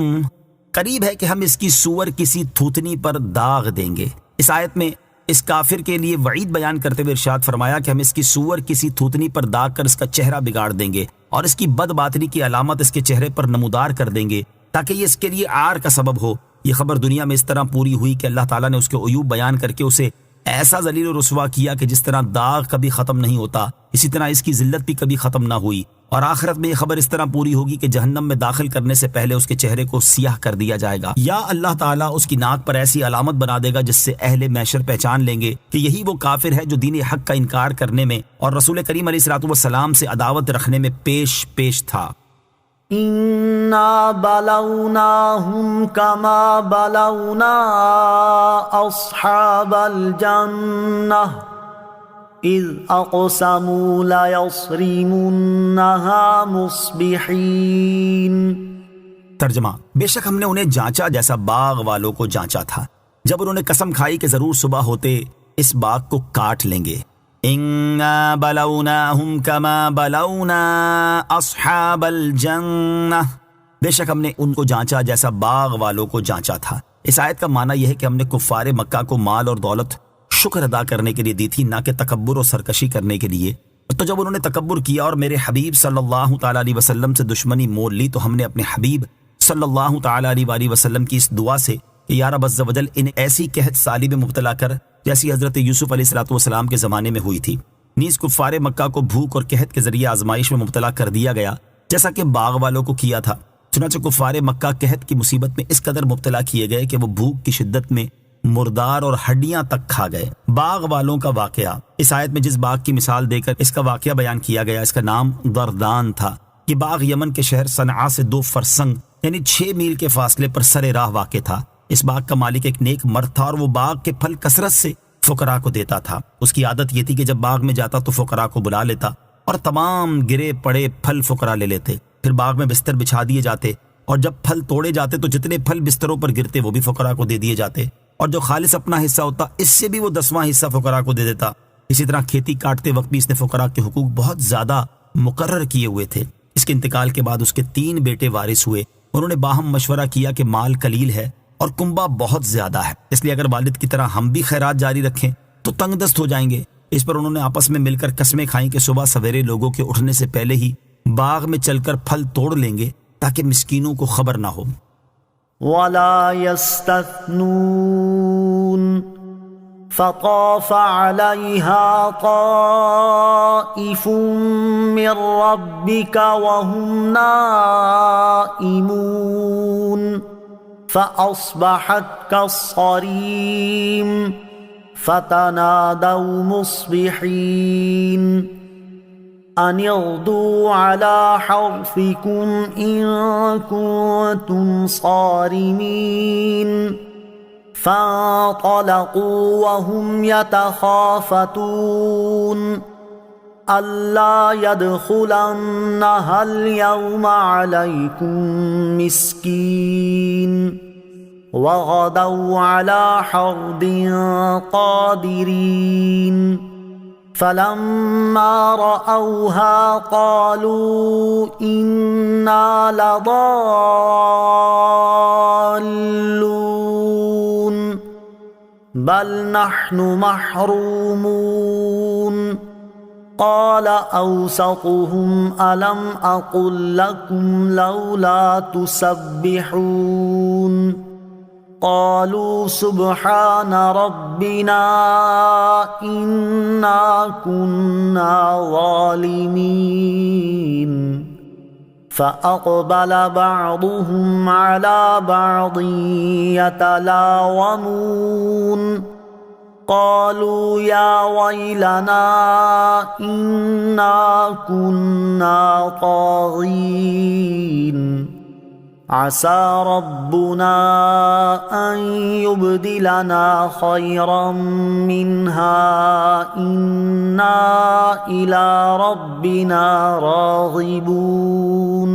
قریب ہے کہ ہم اس کی سور کسی تھوتنی پر داغ دیں گے۔ اس آیت میں اس کافر کے لیے وعید بیان کرتے ہوئے ارشاد فرمایا کہ ہم اس کی سور کسی تھوتنی پر داغ کر اس کا چہرہ بگاڑ دیں گے اور اس کی بد باطنی کی علامت اس کے چہرے پر نمودار کر دیں گے تاکہ یہ اس کے لیے عار کا سبب ہو۔ یہ خبر دنیا میں اس طرح پوری ہوئی کہ اللہ تعالیٰ نے اس کے عیوب بیان کر کے اسے ایسا ذلیل و رسوا کیا کہ جس طرح داغ کبھی ختم نہیں ہوتا، اسی طرح اس کی ذلت بھی کبھی ختم نہ ہوئی، اور آخرت میں یہ خبر اس طرح پوری ہوگی کہ جہنم میں داخل کرنے سے پہلے اس کے چہرے کو سیاہ کر دیا جائے گا، یا اللہ تعالیٰ اس کی ناک پر ایسی علامت بنا دے گا جس سے اہل محشر پہچان لیں گے کہ یہی وہ کافر ہے جو دین حق کا انکار کرنے میں اور رسول کریم علیہ الصلوۃ والسلام سے عداوت رکھنے میں پیش تھا۔ انا بلوناهم كما بلونا اصحاب الجنة اذ اقسموا ليصرمنها مصبحين۔ ترجمہ: بے شک ہم نے انہیں جانچا جیسا باغ والوں کو جانچا تھا جب انہوں نے قسم کھائی کہ ضرور صبح ہوتے اس باغ کو کاٹ لیں گے۔ اِنَّا بَلَوْنَاهُمْ كَمَا بَلَوْنَا أَصْحَابَ الْجَنَّةِ، بے شک ہم نے ان کو جانچا جیسا باغ والوں کو جانچا تھا۔ اس آیت کا معنی یہ ہے کہ ہم نے کفار مکہ کو مال اور دولت شکر ادا کرنے کے لیے دی تھی، نہ کہ تکبر اور سرکشی کرنے کے لیے۔ تو جب انہوں نے تکبر کیا اور میرے حبیب صلی اللہ تعالیٰ علیہ وسلم سے دشمنی مول لی تو ہم نے اپنے حبیب صلی اللہ تعالیٰ علیہ وسلم کی اس دعا سے کہ یا رب عز و جل انہیں ایسی قحط سالی میں مبتلا کر جیسی حضرت یوسف علیہ الصلوۃ والسلام کے زمانے میں ہوئی تھی، نیز کفار مکہ کو بھوک اور قحط کے ذریعے آزمائش میں مبتلا کر دیا گیا جیسا کہ باغ والوں کو کیا تھا۔ چنانچہ کفار مکہ قحط کی مصیبت میں اس قدر مبتلا کیے گئے کہ وہ بھوک کی شدت میں مردار اور ہڈیاں تک کھا گئے۔ باغ والوں کا واقعہ، اس آیت میں جس باغ کی مثال دے کر اس کا واقعہ بیان کیا گیا اس کا نام دردان تھا۔ یہ باغ یمن کے شہر صنعاء سے 2 فرسنگ یعنی 6 میل کے فاصلے پر سر راہ واقع تھا۔ اس باغ کا مالک ایک نیک مرد تھا اور وہ باغ کے پھل کثرت سے فقراء کو دیتا تھا۔ اس کی عادت یہ تھی کہ جب باغ میں جاتا تو فقراء کو بلا لیتا اور تمام گرے پڑے پھل فقراء لے لیتے، پھر باغ میں بستر بچھا دیے جاتے اور جب پھل توڑے جاتے تو جتنے پھل بستروں پر گرتے وہ بھی فقراء کو دے دیے جاتے، اور جو خالص اپنا حصہ ہوتا اس سے بھی وہ 10واں حصہ فقراء کو دے دیتا۔ اسی طرح کھیتی کاٹتے وقت بھی اس نے فقراء کے حقوق بہت زیادہ مقرر کیے ہوئے تھے۔ اس کے انتقال کے بعد اس کے 3 بیٹے وارث ہوئے، انہوں نے باہم مشورہ کیا کہ مال قلیل ہے اور کنبہ بہت زیادہ ہے، اس لیے اگر والد کی طرح ہم بھی خیرات جاری رکھیں تو تنگ دست ہو جائیں گے۔ اس پر انہوں نے آپس میں مل کر قسمیں کھائیں کہ صبح سویرے لوگوں کے اٹھنے سے پہلے ہی باغ میں چل کر پھل توڑ لیں گے تاکہ مسکینوں کو خبر نہ ہو۔ ولا يستثنون فطاف عليها طائف من ربك وهم نائمون فأصبحت كالصريم فتنادوا مصبحين أن اغدوا على حرثكم إن كنتم صارمين فانطلقوا وهم يتخافتون ألا يدخلنها اليوم عليكم مسكين وغدوا على حرد قادرين فلما رأوها قالوا إنا لضالون بل نحن محرومون قال أوسطهم ألم أقل لكم لولا تسبحون قالوا سبحان ربنا إنا كنا ظالمين فأقبل بعضهم على بعض يتلاومون قالوا يا ويلنا إنا كنا طاغين عسى ربنا أن يبدلنا خيرا منها إنا إلى ربنا راغبون۔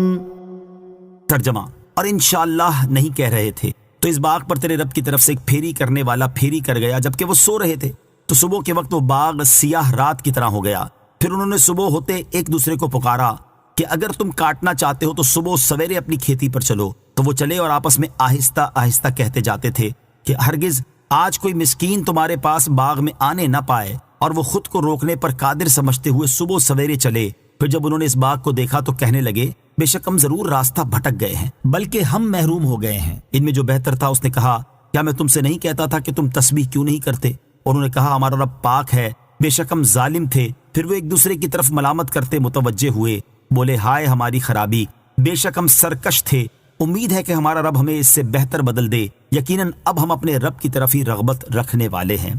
ترجمہ، اور انشاءاللہ نہیں کہہ رہے تھے تو اس باغ پر تیرے رب کی طرف سے ایک پھیری کرنے والا پھیری کر گیا جبکہ وہ سو رہے تھے، تو صبح کے وقت وہ باغ سیاہ رات کی طرح ہو گیا۔ پھر انہوں نے صبح ہوتے ایک دوسرے کو پکارا کہ اگر تم کاٹنا چاہتے ہو تو صبح سویرے اپنی کھیتی پر چلو، تو وہ چلے اور آپس میں آہستہ آہستہ کہتے جاتے تھے کہ ہرگز آج کوئی مسکین تمہارے پاس باغ میں آنے نہ پائے، اور وہ خود کو روکنے پر قادر سمجھتے ہوئے صبح سویرے چلے۔ پھر جب انہوں نے اس باغ کو دیکھا تو کہنے لگے بے شک ہم ضرور راستہ بھٹک گئے ہیں، بلکہ ہم محروم ہو گئے ہیں۔ ان میں جو بہتر تھا اس نے کہا کیا میں تم سے نہیں کہتا تھا کہ تم تسبیح کیوں نہیں کرتے؟ انہوں نے کہا ہمارا رب پاک ہے، بے شک ہم ظالم تھے۔ پھر وہ ایک دوسرے کی طرف ملامت کرتے متوجہ ہوئے، بولے ہائے ہماری خرابی، بے شک ہم سرکش تھے، امید ہے کہ ہمارا رب ہمیں اس سے بہتر بدل دے، یقیناً اب ہم اپنے رب کی طرف ہی رغبت رکھنے والے ہیں۔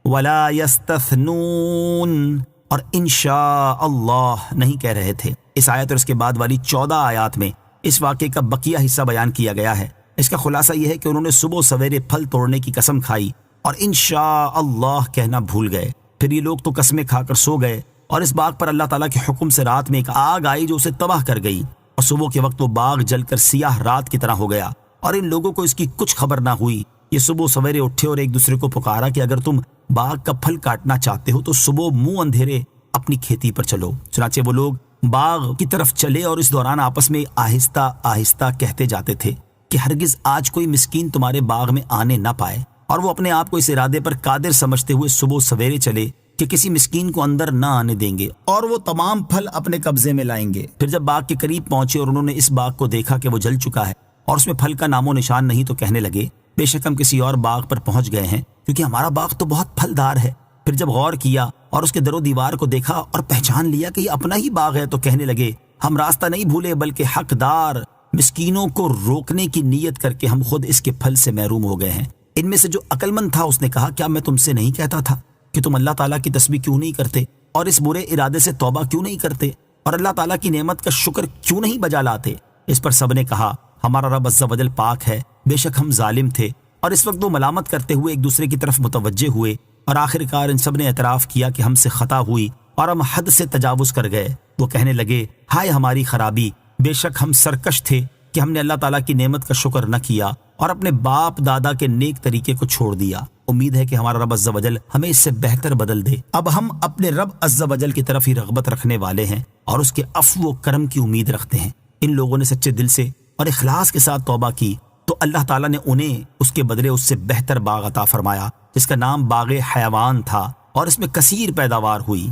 ولا یستثنون، اور انشاء اللہ نہیں کہہ رہے تھے۔ اس آیت اور اس کے بعد والی 14 آیات میں اس واقعے کا بقیہ حصہ بیان کیا گیا ہے۔ اس کا خلاصہ یہ ہے کہ انہوں نے صبح سویرے پھل توڑنے کی قسم کھائی اور انشاء اللہ کہنا بھول گئے۔ پھر یہ لوگ تو قسمیں کھا کر سو گئے، اور اس باغ پر اللہ تعالیٰ کے حکم سے رات میں ایک آگ آئی جو اسے تباہ کر گئی، اور صبح کے وقت وہ باغ جل کر سیاہ رات کی طرح ہو گیا، اور ان لوگوں کو اس کی کچھ خبر نہ ہوئی۔ یہ صبح سویرے اٹھے اور ایک دوسرے کو پکارا کہ اگر تم باغ کا پھل کاٹنا چاہتے ہو تو صبح منہ اندھیرے اپنی کھیتی پر چلو۔ چنانچہ وہ لوگ باغ کی طرف چلے اور اس دوران آپس میں آہستہ آہستہ کہتے جاتے تھے کہ ہرگز آج کوئی مسکین تمہارے باغ میں آنے نہ پائے، اور وہ اپنے آپ کو اس ارادے پر قادر سمجھتے ہوئے صبح سویرے چلے کہ کسی مسکین کو اندر نہ آنے دیں گے، اور وہ تمام پھل اپنے قبضے میں لائیں گے۔ پھر جب باغ کے قریب پہنچے اور انہوں نے اس باغ کو دیکھا کہ وہ جل چکا ہے اور اس میں پھل کا نام و نشان نہیں، تو کہنے لگے بے شک ہم کسی اور باغ پر پہنچ گئے ہیں، کیونکہ ہمارا باغ تو بہت پھلدار ہے۔ پھر جب غور کیا اور اس کے در و دیوار کو دیکھا اور پہچان لیا کہ یہ اپنا ہی باغ ہے، تو کہنے لگے ہم راستہ نہیں بھولے بلکہ حقدار مسکینوں کو روکنے کی نیت کر کے ہم خود اس کے پھل سے محروم ہو گئے ہیں۔ ان میں سے جو عقل مند تھا اس نے کہا کیا میں تم سے نہیں کہتا تھا کہ تم اللہ تعالیٰ کی تسبیح کیوں نہیں کرتے اور اس برے ارادے سے توبہ کیوں نہیں کرتے اور اللہ تعالیٰ کی نعمت کا شکر کیوں نہیں بجا لاتے؟ اس پر سب نے کہا ہمارا رب عز و جل پاک ہے، بے شک ہم ظالم تھے۔ اور اس وقت وہ ملامت کرتے ہوئے ایک دوسرے کی طرف متوجہ ہوئے، اور آخر کار ان سب نے اعتراف کیا کہ ہم سے خطا ہوئی اور ہم حد سے تجاوز کر گئے۔ وہ کہنے لگے ہائے ہماری خرابی، بے شک ہم سرکش تھے کہ ہم نے اللہ تعالیٰ کی نعمت کا شکر نہ کیا اور اپنے باپ دادا کے نیک طریقے کو چھوڑ دیا۔ امید ہے کہ ہمارا رب عز و جل ہمیں اس سے بہتر بدل دے۔ اب ہم اپنے رب عز و جل کی طرف ہی رغبت رکھنے والے ہیں اور اس کے عفو و کرم کی امید رکھتے ہیں۔ ان لوگوں نے سچے دل سے اور اخلاص کے ساتھ توبہ کی تو اللہ تعالیٰ نے انہیں اس کے بدلے اس سے بہتر باغ عطا فرمایا جس کا نام باغ حیوان تھا، اور اس میں کثیر پیداوار ہوئی۔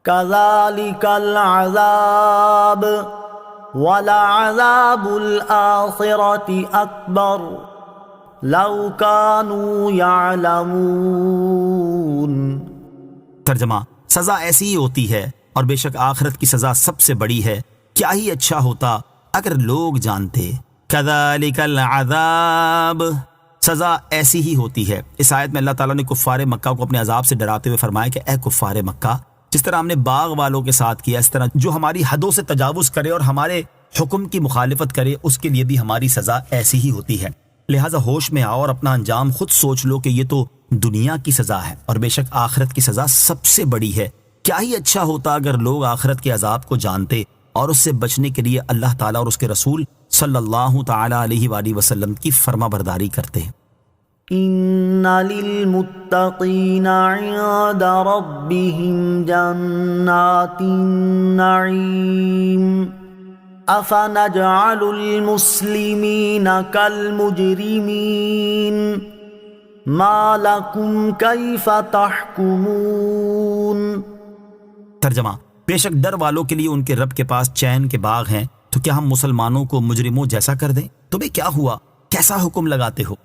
كذلك العذاب ولعذاب الآخرة أكبر لو كانوا يعلمون۔ ترجمہ، سزا ایسی ہی ہوتی ہے اور بے شک آخرت کی سزا سب سے بڑی ہے، کیا ہی اچھا ہوتا اگر لوگ جانتے۔ کذالک العذاب، سزا ایسی ہی ہوتی ہے۔ اس آیت میں اللہ تعالیٰ نے کفار مکہ کو اپنے عذاب سے ڈراتے ہوئے فرمایا کہ اے کفار مکہ، جس طرح ہم نے باغ والوں کے ساتھ کیا، اس طرح جو ہماری حدوں سے تجاوز کرے اور ہمارے حکم کی مخالفت کرے اس کے لیے بھی ہماری سزا ایسی ہی ہوتی ہے۔ لہٰذا ہوش میں آؤ اور اپنا انجام خود سوچ لو کہ یہ تو دنیا کی سزا ہے اور بے شک آخرت کی سزا سب سے بڑی ہے۔ کیا ہی اچھا ہوتا اگر لوگ آخرت کے عذاب کو جانتے اور اس سے بچنے کے لیے اللہ تعالیٰ اور اس کے رسول صلی اللہ تعالیٰ علیہ وآلہ وسلم کی فرما برداری کرتے۔ ان للمتقین عند ربهم جنات النعیم افنجعل المسلمین کالمجرمین ما لکم کیف تحکمون۔ ترجمہ، بے شک ڈر والوں کے لیے ان کے رب کے پاس چین کے باغ ہیں، تو کیا ہم مسلمانوں کو مجرموں جیسا کر دیں؟ تمہیں کیا ہوا، کیسا حکم لگاتے ہو؟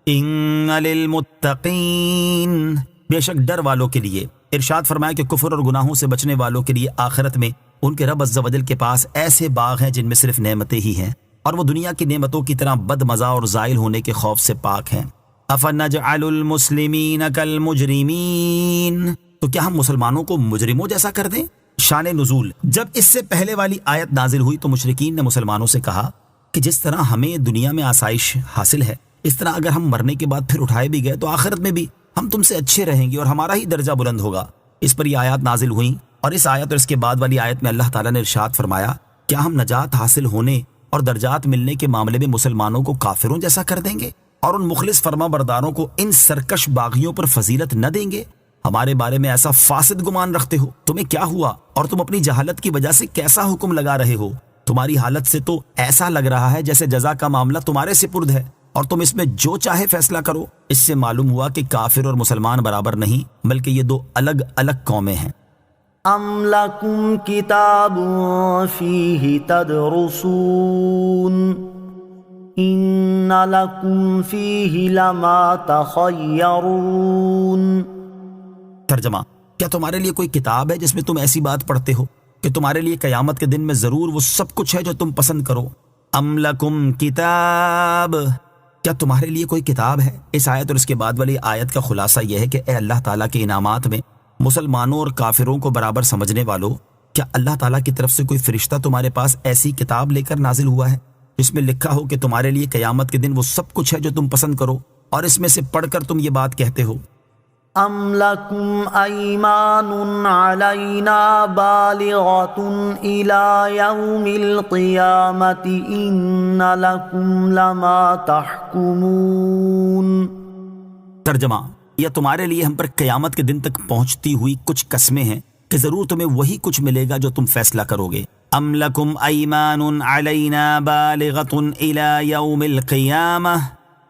ان للمتقین، بے شک ڈر والوں کے لیے۔ ارشاد فرمایا کہ کفر اور گناہوں سے بچنے والوں کے لیے آخرت میں ان کے رب عز و جل کے پاس ایسے باغ ہیں جن میں صرف نعمتیں ہی ہیں، اور وہ دنیا کی نعمتوں کی طرح بد مزہ اور زائل ہونے کے خوف سے پاک ہیں۔ افنجعل المسلمین کالمجرمین، تو کیا ہم مسلمانوں کو مجرموں جیسا کر دیں؟ شان نزول، جب اس سے پہلے والی آیت نازل ہوئی تو مشرکین نے مسلمانوں سے کہا کہ جس طرح ہمیں دنیا میں آسائش حاصل ہے، اس طرح اگر ہم مرنے کے بعد پھر اٹھائے بھی گئے تو آخرت میں بھی ہم تم سے اچھے رہیں گے اور ہمارا ہی درجہ بلند ہوگا۔ اس پر یہ آیات نازل ہوئیں، اور اس آیت اور اس کے بعد والی آیت میں اللہ تعالیٰ نے ارشاد فرمایا، کیا ہم نجات حاصل ہونے اور درجات ملنے کے معاملے میں مسلمانوں کو کافروں جیسا کر دیں گے اور ان مخلص فرما برداروں کو ان سرکش باغیوں پر فضیلت نہ دیں گے؟ ہمارے بارے میں ایسا فاسد گمان رکھتے ہو، تمہیں کیا ہوا اور تم اپنی جہالت کی وجہ سے کیسا حکم لگا رہے ہو؟ تمہاری حالت سے تو ایسا لگ رہا ہے جیسے جزا کا معاملہ تمہارے سپرد ہے اور تم اس میں جو چاہے فیصلہ کرو۔ اس سے معلوم ہوا کہ کافر اور مسلمان برابر نہیں، بلکہ یہ دو الگ الگ قومیں ہیں۔ ام لکم کتاب فیہ تدرسون ان لکم فیہ لما تخیرون۔ ترجمہ، کیا تمہارے لیے کوئی کتاب ہے جس میں تم ایسی بات پڑھتے ہو کہ تمہارے لیے قیامت کے دن میں ضرور وہ سب کچھ ہے جو تم پسند کرو؟ ام لکم کتاب، کیا تمہارے لیے کوئی کتاب ہے؟ اس آیت اور اس کے بعد والی آیت کا خلاصہ یہ ہے کہ اے اللہ تعالیٰ کے انعامات میں مسلمانوں اور کافروں کو برابر سمجھنے والوں، کیا اللہ تعالیٰ کی طرف سے کوئی فرشتہ تمہارے پاس ایسی کتاب لے کر نازل ہوا ہے جس میں لکھا ہو کہ تمہارے لیے قیامت کے دن وہ سب کچھ ہے جو تم پسند کرو، اور اس میں سے پڑھ کر تم یہ بات کہتے ہو؟ ام لکم ایمان علینا بالغۃ الی یوم القیامۃ ان لکم لما تحکمون۔ ترجمہ، یا تمہارے لیے ہم پر قیامت کے دن تک پہنچتی ہوئی کچھ قسمیں ہیں کہ ضرور تمہیں وہی کچھ ملے گا جو تم فیصلہ کرو گے۔ ام لکم ایمان علینا بالغۃ الی یوم القیامہ،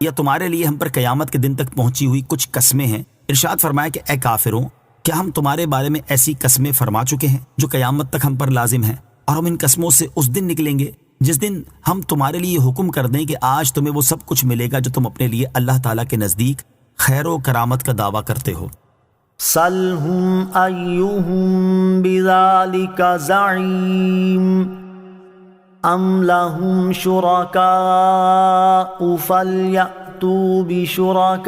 یا تمہارے لیے ہم پر قیامت کے دن تک پہنچی ہوئی کچھ قسمیں ہیں۔ ارشاد فرمایا کہ اے کافروں، کیا ہم تمہارے بارے میں ایسی قسمیں فرما چکے ہیں جو قیامت تک ہم پر لازم ہیں، اور ہم ان قسموں سے اس دن نکلیں گے جس دن ہم تمہارے لیے حکم کر دیں کہ آج تمہیں وہ سب کچھ ملے گا جو تم اپنے لیے اللہ تعالیٰ کے نزدیک خیر و کرامت کا دعویٰ کرتے ہو۔ سلہم ایہم بذالک زعیم ام لہم شرکاء فلیأتوا بشرکائہم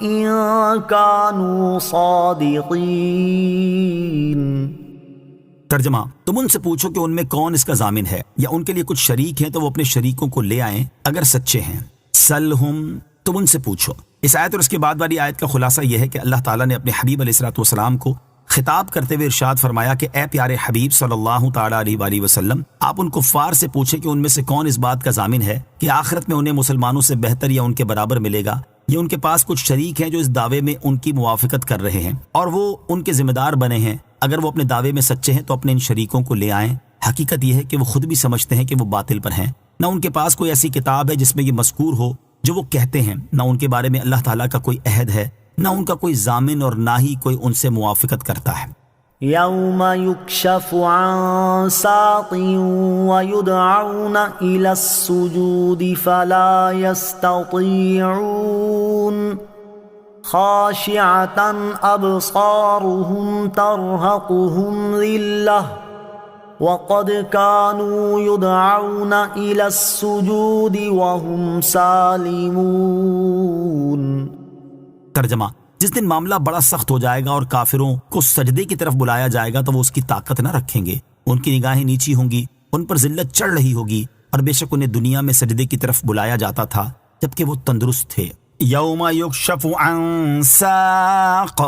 ان کانوا صادقین۔ ترجمہ، تم ان سے پوچھو کہ ان میں کون اس کا ضامن ہے، یا ان کے لیے کچھ شریک ہیں تو وہ اپنے شریکوں کو لے آئیں اگر سچے ہیں۔ سلہم، تم ان سے پوچھو۔ اس آیت اور اس کے بعد والی آیت کا خلاصہ یہ ہے کہ اللہ تعالیٰ نے اپنے حبیب علیہ الصلوۃ والسلام کو خطاب کرتے ہوئے ارشاد فرمایا کہ اے پیارے حبیب صلی اللہ تعالیٰ علیہ وآلہ وسلم، آپ ان کفار سے پوچھیں کہ ان میں سے کون اس بات کا ضامن ہے کہ آخرت میں انہیں مسلمانوں سے بہتر یا ان کے برابر ملے گا، یا ان کے پاس کچھ شریک ہیں جو اس دعوے میں ان کی موافقت کر رہے ہیں اور وہ ان کے ذمہ دار بنے ہیں۔ اگر وہ اپنے دعوے میں سچے ہیں تو اپنے ان شریکوں کو لے آئیں۔ حقیقت یہ ہے کہ وہ خود بھی سمجھتے ہیں کہ وہ باطل پر ہیں، نہ ان کے پاس کوئی ایسی کتاب ہے جس میں یہ مذکور ہو جو وہ کہتے ہیں، نہ ان کے بارے میں اللہ تعالیٰ کا کوئی عہد ہے، نہ ان کا کوئی ضامن، اور نہ ہی کوئی ان سے موافقت کرتا ہے۔ یوم یکشف عن ساق ویدعون الی السجود فلا یستطیعون خاشعۃ ابصارهم ترہقهم ذلہ وقد كانوا يدعون إلى السجود وهم سالمون۔ ترجمہ، جس دن معاملہ بڑا سخت ہو جائے گا اور کافروں کو سجدے کی طرف بلایا جائے گا تو وہ اس کی طاقت نہ رکھیں گے، ان کی نگاہیں نیچی ہوں گی، ان پر ذلت چڑھ رہی ہوگی، اور بے شک انہیں دنیا میں سجدے کی طرف بلایا جاتا تھا جبکہ وہ تندرست تھے۔ یوم یکشف عن ساق،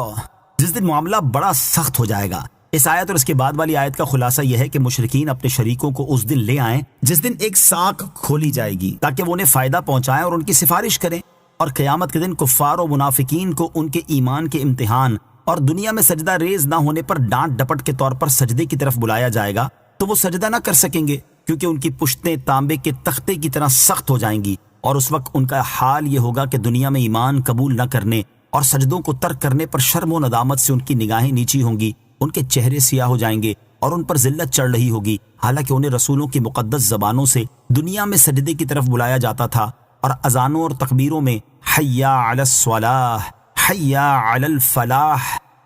جس دن معاملہ بڑا سخت ہو جائے گا۔ اس آیت اور اس کے بعد والی آیت کا خلاصہ یہ ہے کہ مشرکین اپنے شریکوں کو اس دن لے آئیں جس دن ایک ساق کھولی جائے گی تاکہ وہ انہیں فائدہ پہنچائیں اور ان کی سفارش کریں، اور قیامت کے دن کفار و منافقین کو ان کے ایمان کے امتحان اور دنیا میں سجدہ ریز نہ ہونے پر ڈانٹ ڈپٹ کے طور پر سجدے کی طرف بلایا جائے گا تو وہ سجدہ نہ کر سکیں گے کیونکہ ان کی پشتیں تانبے کے تختے کی طرح سخت ہو جائیں گی، اور اس وقت ان کا حال یہ ہوگا کہ دنیا میں ایمان قبول نہ کرنے اور سجدوں کو ترک کرنے پر شرم و ندامت سے ان کی نگاہیں نیچی ہوں گی، ان کے چہرے سیاہ ہو جائیں گے اور ان پر ذلت چڑھ رہی ہوگی، حالانکہ انہیں رسولوں کی مقدس زبانوں سے دنیا میں سجدے کی طرف بلایا جاتا تھا اور اذانوں اور تکبیروں میں حی علی الصلاح، حی علی الفلاح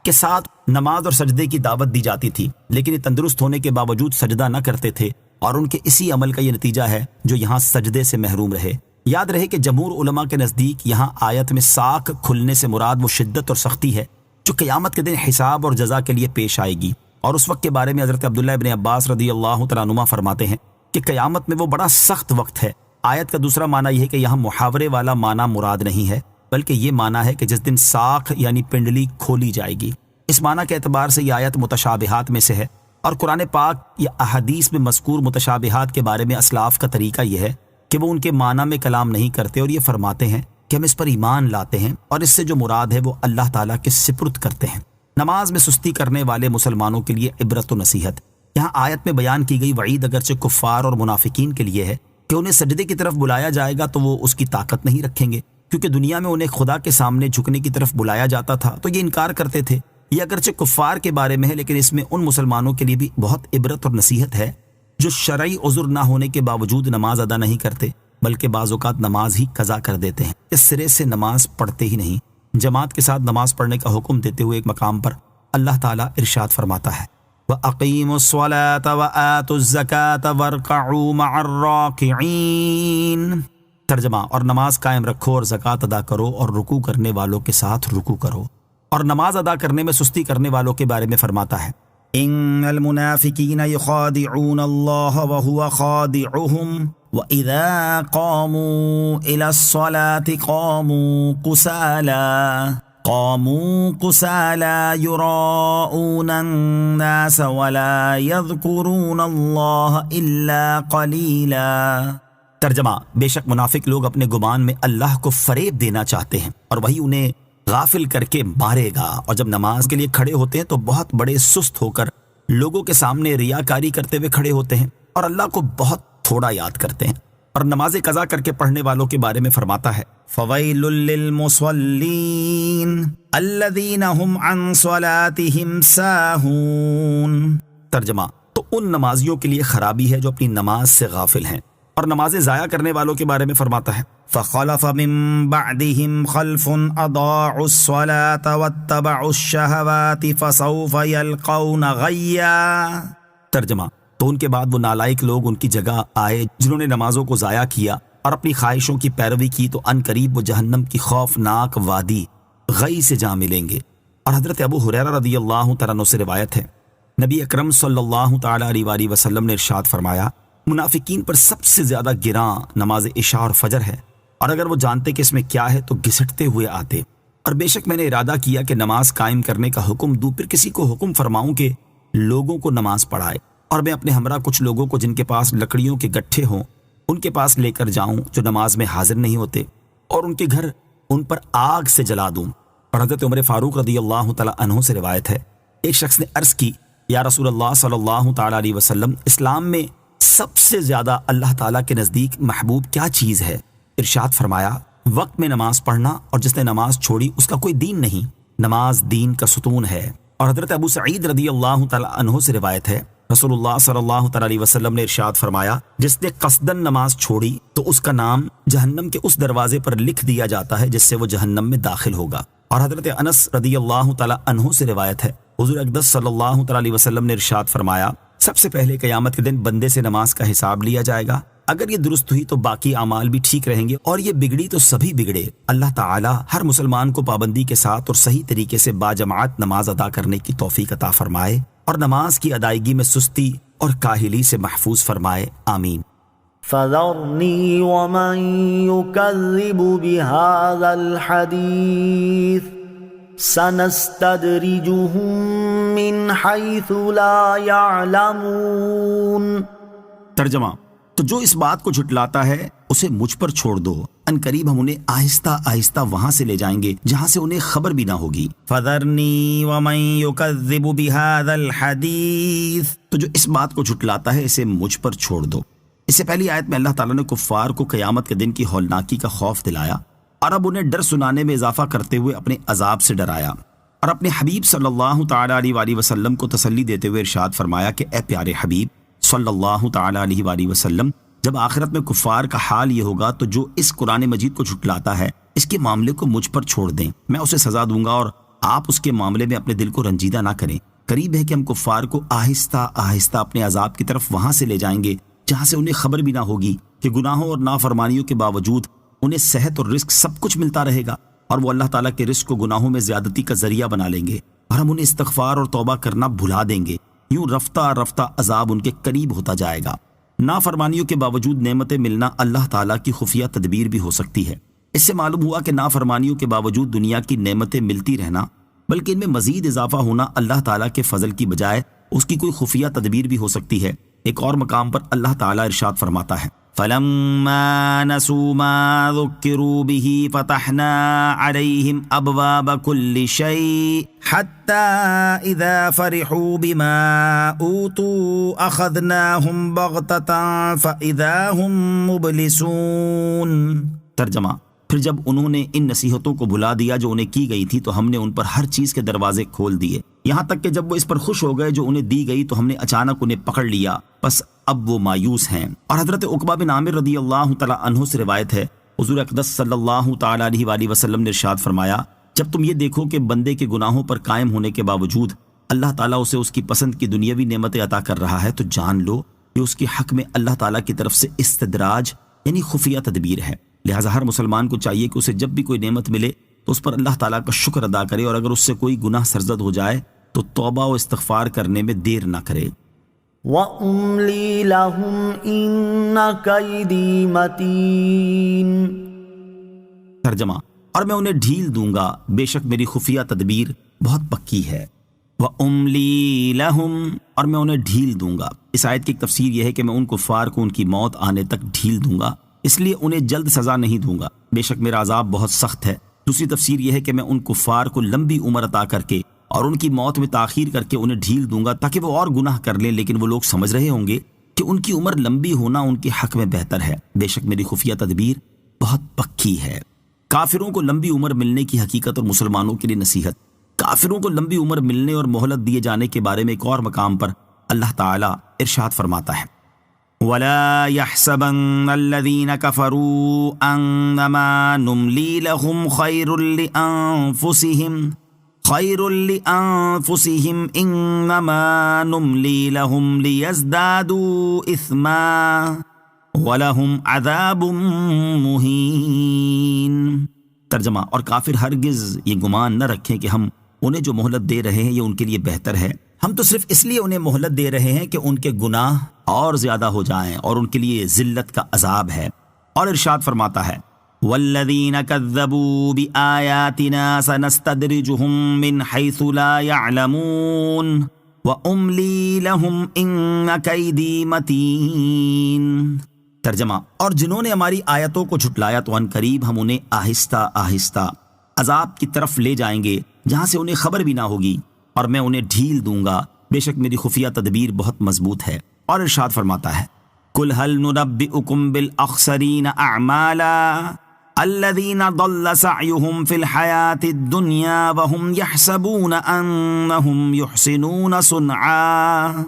کے ساتھ نماز اور سجدے کی دعوت دی جاتی تھی، لیکن یہ تندرست ہونے کے باوجود سجدہ نہ کرتے تھے، اور ان کے اسی عمل کا یہ نتیجہ ہے جو یہاں سجدے سے محروم رہے۔ یاد رہے کہ جمہور علماء کے نزدیک یہاں آیت میں ساق کھلنے سے مراد وہ شدت اور سختی ہے جو قیامت کے دن حساب اور جزا کے لیے پیش آئے گی، اور اس وقت کے بارے میں حضرت عبداللہ ابن عباس رضی اللہ تعالیٰ عنہما فرماتے ہیں کہ قیامت میں وہ بڑا سخت وقت ہے۔ آیت کا دوسرا معنی یہ ہے کہ یہاں محاورے والا معنی مراد نہیں ہے، بلکہ یہ معنی ہے کہ جس دن ساکھ یعنی پنڈلی کھولی جائے گی۔ اس معنی کے اعتبار سے یہ آیت متشابہات میں سے ہے، اور قرآن پاک یا احادیث میں مذکور متشابہات کے بارے میں اسلاف کا طریقہ یہ ہے کہ وہ ان کے معنی میں کلام نہیں کرتے اور یہ فرماتے ہیں کہ ہم اس پر ایمان لاتے ہیں اور اس سے جو مراد ہے وہ اللہ تعالیٰ کے سپرد کرتے ہیں۔ نماز میں سستی کرنے والے مسلمانوں کے لیے عبرت و نصیحت۔ یہاں آیت میں بیان کی گئی وعید اگرچہ کفار اور منافقین کے لیے ہے کہ انہیں سجدے کی طرف بلایا جائے گا تو وہ اس کی طاقت نہیں رکھیں گے، کیونکہ دنیا میں انہیں خدا کے سامنے جھکنے کی طرف بلایا جاتا تھا تو یہ انکار کرتے تھے۔ یہ اگرچہ کفار کے بارے میں ہے، لیکن اس میں ان مسلمانوں کے لیے بھی بہت عبرت اور نصیحت ہے جو شرعی عذر نہ ہونے کے باوجود نماز ادا نہیں کرتے، بلکہ بعض اوقات نماز ہی قضا کر دیتے ہیں، اس سرے سے نماز پڑھتے ہی نہیں۔ جماعت کے ساتھ نماز پڑھنے کا حکم دیتے ہوئے ایک مقام پر اللہ تعالیٰ ارشاد فرماتا ہے وَأَقِيمُوا الصَّلَاةَ وَآتُوا الزَّكَاةَ وَارْكَعُوا مَعَ الرَّاكِعِينَ۔ ترجمہ، اور نماز قائم رکھو اور زکوٰۃ ادا کرو اور رکوع کرنے والوں کے ساتھ رکوع کرو۔ اور نماز ادا کرنے میں سستی کرنے والوں کے بارے میں فرماتا ہے ان المنافقین یخادعون اللہ وهو خادعهم وَإِذَا قَامُوا إِلَى الصَّلَاةِ قَامُوا كُسَالَى يُرَاءُونَ النَّاسَ وَلَا يَذْكُرُونَ اللَّهَ إِلَّا قَلِيلًا۔ ترجمہ، بے شک منافق لوگ اپنے گمان میں اللہ کو فریب دینا چاہتے ہیں اور وہی انہیں غافل کر کے مارے گا، اور جب نماز کے لیے کھڑے ہوتے ہیں تو بہت بڑے سست ہو کر لوگوں کے سامنے ریاکاری کرتے ہوئے کھڑے ہوتے ہیں اور اللہ کو بہت تھوڑا یاد کرتے ہیں۔ اور نماز قضا کر کے پڑھنے والوں کے بارے میں فرماتا ہے فَوَيْلٌ لِّلْمُصَلِّينَ الَّذِينَ هُمْ عَنْ صَلَاتِهِمْ سَاهُونَ۔ ترجمہ، تو ان نمازیوں کے لیے خرابی ہے جو اپنی نماز سے غافل ہیں۔ اور نمازیں ضائع کرنے والوں کے بارے میں فرماتا ہے فَخَلَفَ مِن بَعْدِهِمْ خَلْفٌ أَضَاعُوا الصَّلَاةَ وَاتَّبَعُوا الشَّهَوَاتِ فَسَوْفَ يَلْقَوْنَ غَيًّا۔ ترجمہ، تو ان کے بعد وہ نالائق لوگ ان کی جگہ آئے جنہوں نے نمازوں کو ضائع کیا اور اپنی خواہشوں کی پیروی کی، تو ان قریب وہ جہنم کی خوفناک وادی غی سے جا ملیں گے۔ اور حضرت ابو ہریرہ رضی اللہ تعالیٰ عنہ سے روایت ہے نبی اکرم صلی اللہ تعالیٰ علیہ وسلم نے ارشاد فرمایا منافقین پر سب سے زیادہ گراں نماز عشاء اور فجر ہے، اور اگر وہ جانتے کہ اس میں کیا ہے تو گھسٹتے ہوئے آتے۔ اور بے شک میں نے ارادہ کیا کہ نماز قائم کرنے کا حکم دوں، پھر کسی کو حکم فرماؤں کہ لوگوں کو نماز پڑھائے، اور میں اپنے ہمراہ کچھ لوگوں کو جن کے پاس لکڑیوں کے گٹھے ہوں ان کے پاس لے کر جاؤں جو نماز میں حاضر نہیں ہوتے، اور ان کے گھر ان پر آگ سے جلا دوں۔ اور حضرت عمر فاروق رضی اللہ تعالیٰ عنہ سے روایت ہے ایک شخص نے عرض کی یا رسول اللہ صلی اللہ تعالیٰ علیہ وسلم، اسلام میں سب سے زیادہ اللہ تعالیٰ کے نزدیک محبوب کیا چیز ہے؟ ارشاد فرمایا وقت میں نماز پڑھنا، اور جس نے نماز چھوڑی اس کا کوئی دین نہیں، نماز دین کا ستون ہے۔ اور حضرت ابو سعید رضی اللہ تعالیٰ عنہ سے روایت ہے رسول اللہ صلی اللہ تعالیٰ علیہ وسلم نے ارشاد فرمایا جس نے قصدن نماز چھوڑی تو اس کا نام جہنم کے اس دروازے پر لکھ دیا جاتا ہے جس سے وہ جہنم میں داخل ہوگا۔ اور حضرت انس رضی اللہ تعالیٰ عنہ سے روایت ہے حضور اقدس صلی اللہ تعالیٰ علیہ وسلم نے ارشاد فرمایا سب سے پہلے قیامت کے دن بندے سے نماز کا حساب لیا جائے گا، اگر یہ درست ہوئی تو باقی اعمال بھی ٹھیک رہیں گے، اور یہ بگڑی تو سبھی بگڑے۔ اللہ تعالیٰ ہر مسلمان کو پابندی کے ساتھ اور صحیح طریقے سے باجماعت نماز ادا کرنے کی توفیق عطا فرمائے، اور نماز کی ادائیگی میں سستی اور کاہلی سے محفوظ فرمائے، آمین۔ فذرنی ومن یکذب بہذا الحدیث سنستدرجهم من حیث لا یعلمون۔ ترجمہ، تو جو اس بات کو جھٹلاتا ہے اسے مجھ پر چھوڑ دو، ان قریب ہم انہیں آہستہ آہستہ وہاں سے لے جائیں گے جہاں سے انہیں خبر بھی نہ ہوگی۔ فذرنی ومن یکذب بہذا الحدیث، تو جو اس بات کو جھٹلاتا ہے اسے مجھ پر چھوڑ دو۔ اس سے پہلی آیت میں اللہ تعالیٰ نے کفار کو قیامت کے دن کی ہولناکی کا خوف دلایا، اور اب انہیں ڈر سنانے میں اضافہ کرتے ہوئے اپنے عذاب سے ڈرایا، اور اپنے حبیب صلی اللہ تعالیٰ علیہ وسلم کو تسلی دیتے ہوئے ارشاد فرمایا کہ اے پیارے حبیب صلی اللہ تعالیٰ علیہ وسلم، جب آخرت میں کفار کا حال یہ ہوگا تو جو اس قرآن مجید کو جھٹلاتا ہے اس کے معاملے کو مجھ پر چھوڑ دیں، میں اسے سزا دوں گا، اور آپ اس کے معاملے میں اپنے دل کو رنجیدہ نہ کریں۔ قریب ہے کہ ہم کفار کو آہستہ آہستہ اپنے عذاب کی طرف وہاں سے لے جائیں گے جہاں سے انہیں خبر بھی نہ ہوگی کہ گناہوں اور نافرمانیوں کے باوجود انہیں صحت اور رزق سب کچھ ملتا رہے گا، اور وہ اللہ تعالیٰ کے رزق کو گناہوں میں زیادتی کا ذریعہ بنا لیں گے، اور ہم انہیں استغفار اور توبہ کرنا بھلا دیں گے، یوں رفتہ رفتہ عذاب ان کے قریب ہوتا جائے گا۔ نافرمانیوں کے باوجود نعمتیں ملنا اللہ تعالیٰ کی خفیہ تدبیر بھی ہو سکتی ہے۔ اس سے معلوم ہوا کہ نافرمانیوں کے باوجود دنیا کی نعمتیں ملتی رہنا بلکہ ان میں مزید اضافہ ہونا اللہ تعالیٰ کے فضل کی بجائے اس کی کوئی خفیہ تدبیر بھی ہو سکتی ہے۔ ایک اور مقام پر اللہ تعالیٰ ارشاد فرماتا ہے فَلَمَّا نَسُوا مَا ذُكِّرُوا بِهِ فَتَحْنَا عَلَيْهِمْ أَبْوَابَ كُلِّ شَيْءٍ حَتَّى إِذَا فَرِحُوا بِمَا أُوتُوا أَخَذْنَاهُمْ بَغْتَةً فَإِذَا هُمْ مُبْلِسُونَ۔ ترجمہ، پھر جب انہوں نے ان نصیحتوں کو بھلا دیا جو انہیں کی گئی تھی تو ہم نے ان پر ہر چیز کے دروازے کھول دیے، یہاں تک کہ جب وہ اس پر خوش ہو گئے جو انہیں دی گئی تو ہم نے اچانک انہیں پکڑ لیا، بس اب وہ مایوس ہیں۔ اور حضرت عقبہ بن عامر رضی اللہ تعالی عنہ سے روایت ہے، حضور اقدس صلی اللہ تعالی علیہ وآلہ وسلم نے ارشاد فرمایا، جب تم یہ دیکھو کہ بندے کے گناہوں پر قائم ہونے کے باوجود اللہ تعالیٰ اسے اس کی پسند کی دنیاوی نعمتیں عطا کر رہا ہے تو جان لو کہ اس کے حق میں اللہ تعالیٰ کی طرف سے استدراج یعنی خفیہ تدبیر ہے۔ لہٰذا ہر مسلمان کو چاہیے کہ اسے جب بھی کوئی نعمت ملے تو اس پر اللہ تعالیٰ کا شکر ادا کرے، اور اگر اس سے کوئی گناہ سرزد ہو جائے تو توبہ و استغفار کرنے میں دیر نہ کرے۔ وَأُمْلِي لَهُمْ إِنَّ كَيْدِي مَتِينٌ۔ ترجمہ، اور میں انہیں ڈھیل دوں گا، بے شک میری خفیہ تدبیر بہت پکی ہے۔ وَأُمْلِي لَهُمْ، اور میں انہیں ڈھیل دوں گا۔ اس آیت کی ایک تفسیر یہ ہے کہ میں ان کفار کو ان کی موت آنے تک ڈھیل دوں گا، اس لیے انہیں جلد سزا نہیں دوں گا، بے شک میرا عذاب بہت سخت ہے۔ دوسری تفسیر یہ ہے کہ میں ان کفار کو لمبی عمر عطا کر کے اور ان کی موت میں تاخیر کر کے انہیں ڈھیل دوں گا تاکہ وہ اور گناہ کر لیں، لیکن وہ لوگ سمجھ رہے ہوں گے کہ ان کی عمر لمبی ہونا ان کے حق میں بہتر ہے۔ بے شک میری خفیہ تدبیر بہت پکی ہے۔ کافروں کو لمبی عمر ملنے کی حقیقت اور مسلمانوں کے لیے نصیحت۔ کافروں کو لمبی عمر ملنے اور مہلت دیے جانے کے بارے میں ایک اور مقام پر اللہ تعالیٰ ارشاد فرماتا ہے وَلَا يَحْسَبَنَّ الَّذِينَ كَفَرُوا أَنَّمَا نُمْلِي لَهُمْ خَيْرٌ لِأَنفُسِهِمْ إِنَّمَا نُمْلِي لَهُمْ لِيَزْدَادُوا إِثْمًا وَلَهُمْ عَذَابٌ مُهِينٌ۔ ترجمہ، اور کافر ہرگز یہ گمان نہ رکھیں کہ ہم انہیں جو مہلت دے رہے ہیں یہ ان کے لیے بہتر ہے، ہم تو صرف اس لیے انہیں مہلت دے رہے ہیں کہ ان کے گناہ اور زیادہ ہو جائیں اور ان کے لیے ذلت کا عذاب ہے۔ اور ارشاد فرماتا ہے وَالَّذِينَ كَذَّبُوا بِآيَاتِنَا سَنَسْتَدْرِجُهُم مِّنْ حَيْثُ لَا يَعْلَمُونَ وَأُمْلِي لَهُمْ إِنَّ كَيْدِي مَتِينٌ۔ ترجمہ، اور جنہوں نے ہماری آیتوں کو جھٹلایا تو ان قریب ہم انہیں آہستہ آہستہ عذاب کی طرف لے جائیں گے جہاں سے انہیں خبر بھی نہ ہوگی، اور میں انہیں ڈھیل دوں گا، بے شک میری خفیہ تدبیر بہت مضبوط ہے۔ اور ارشاد فرماتا ہے قُلْ هَلْ نُنَبِّئُكُمْ بِالْأَخْسَرِينَ أَعْمَالًا الَّذِينَ ضَلَّ سَعْيُهُمْ فِي الْحَيَاةِ الدُّنْيَا وَهُمْ يَحْسَبُونَ أَنَّهُمْ يُحْسِنُونَ صُنْعًا۔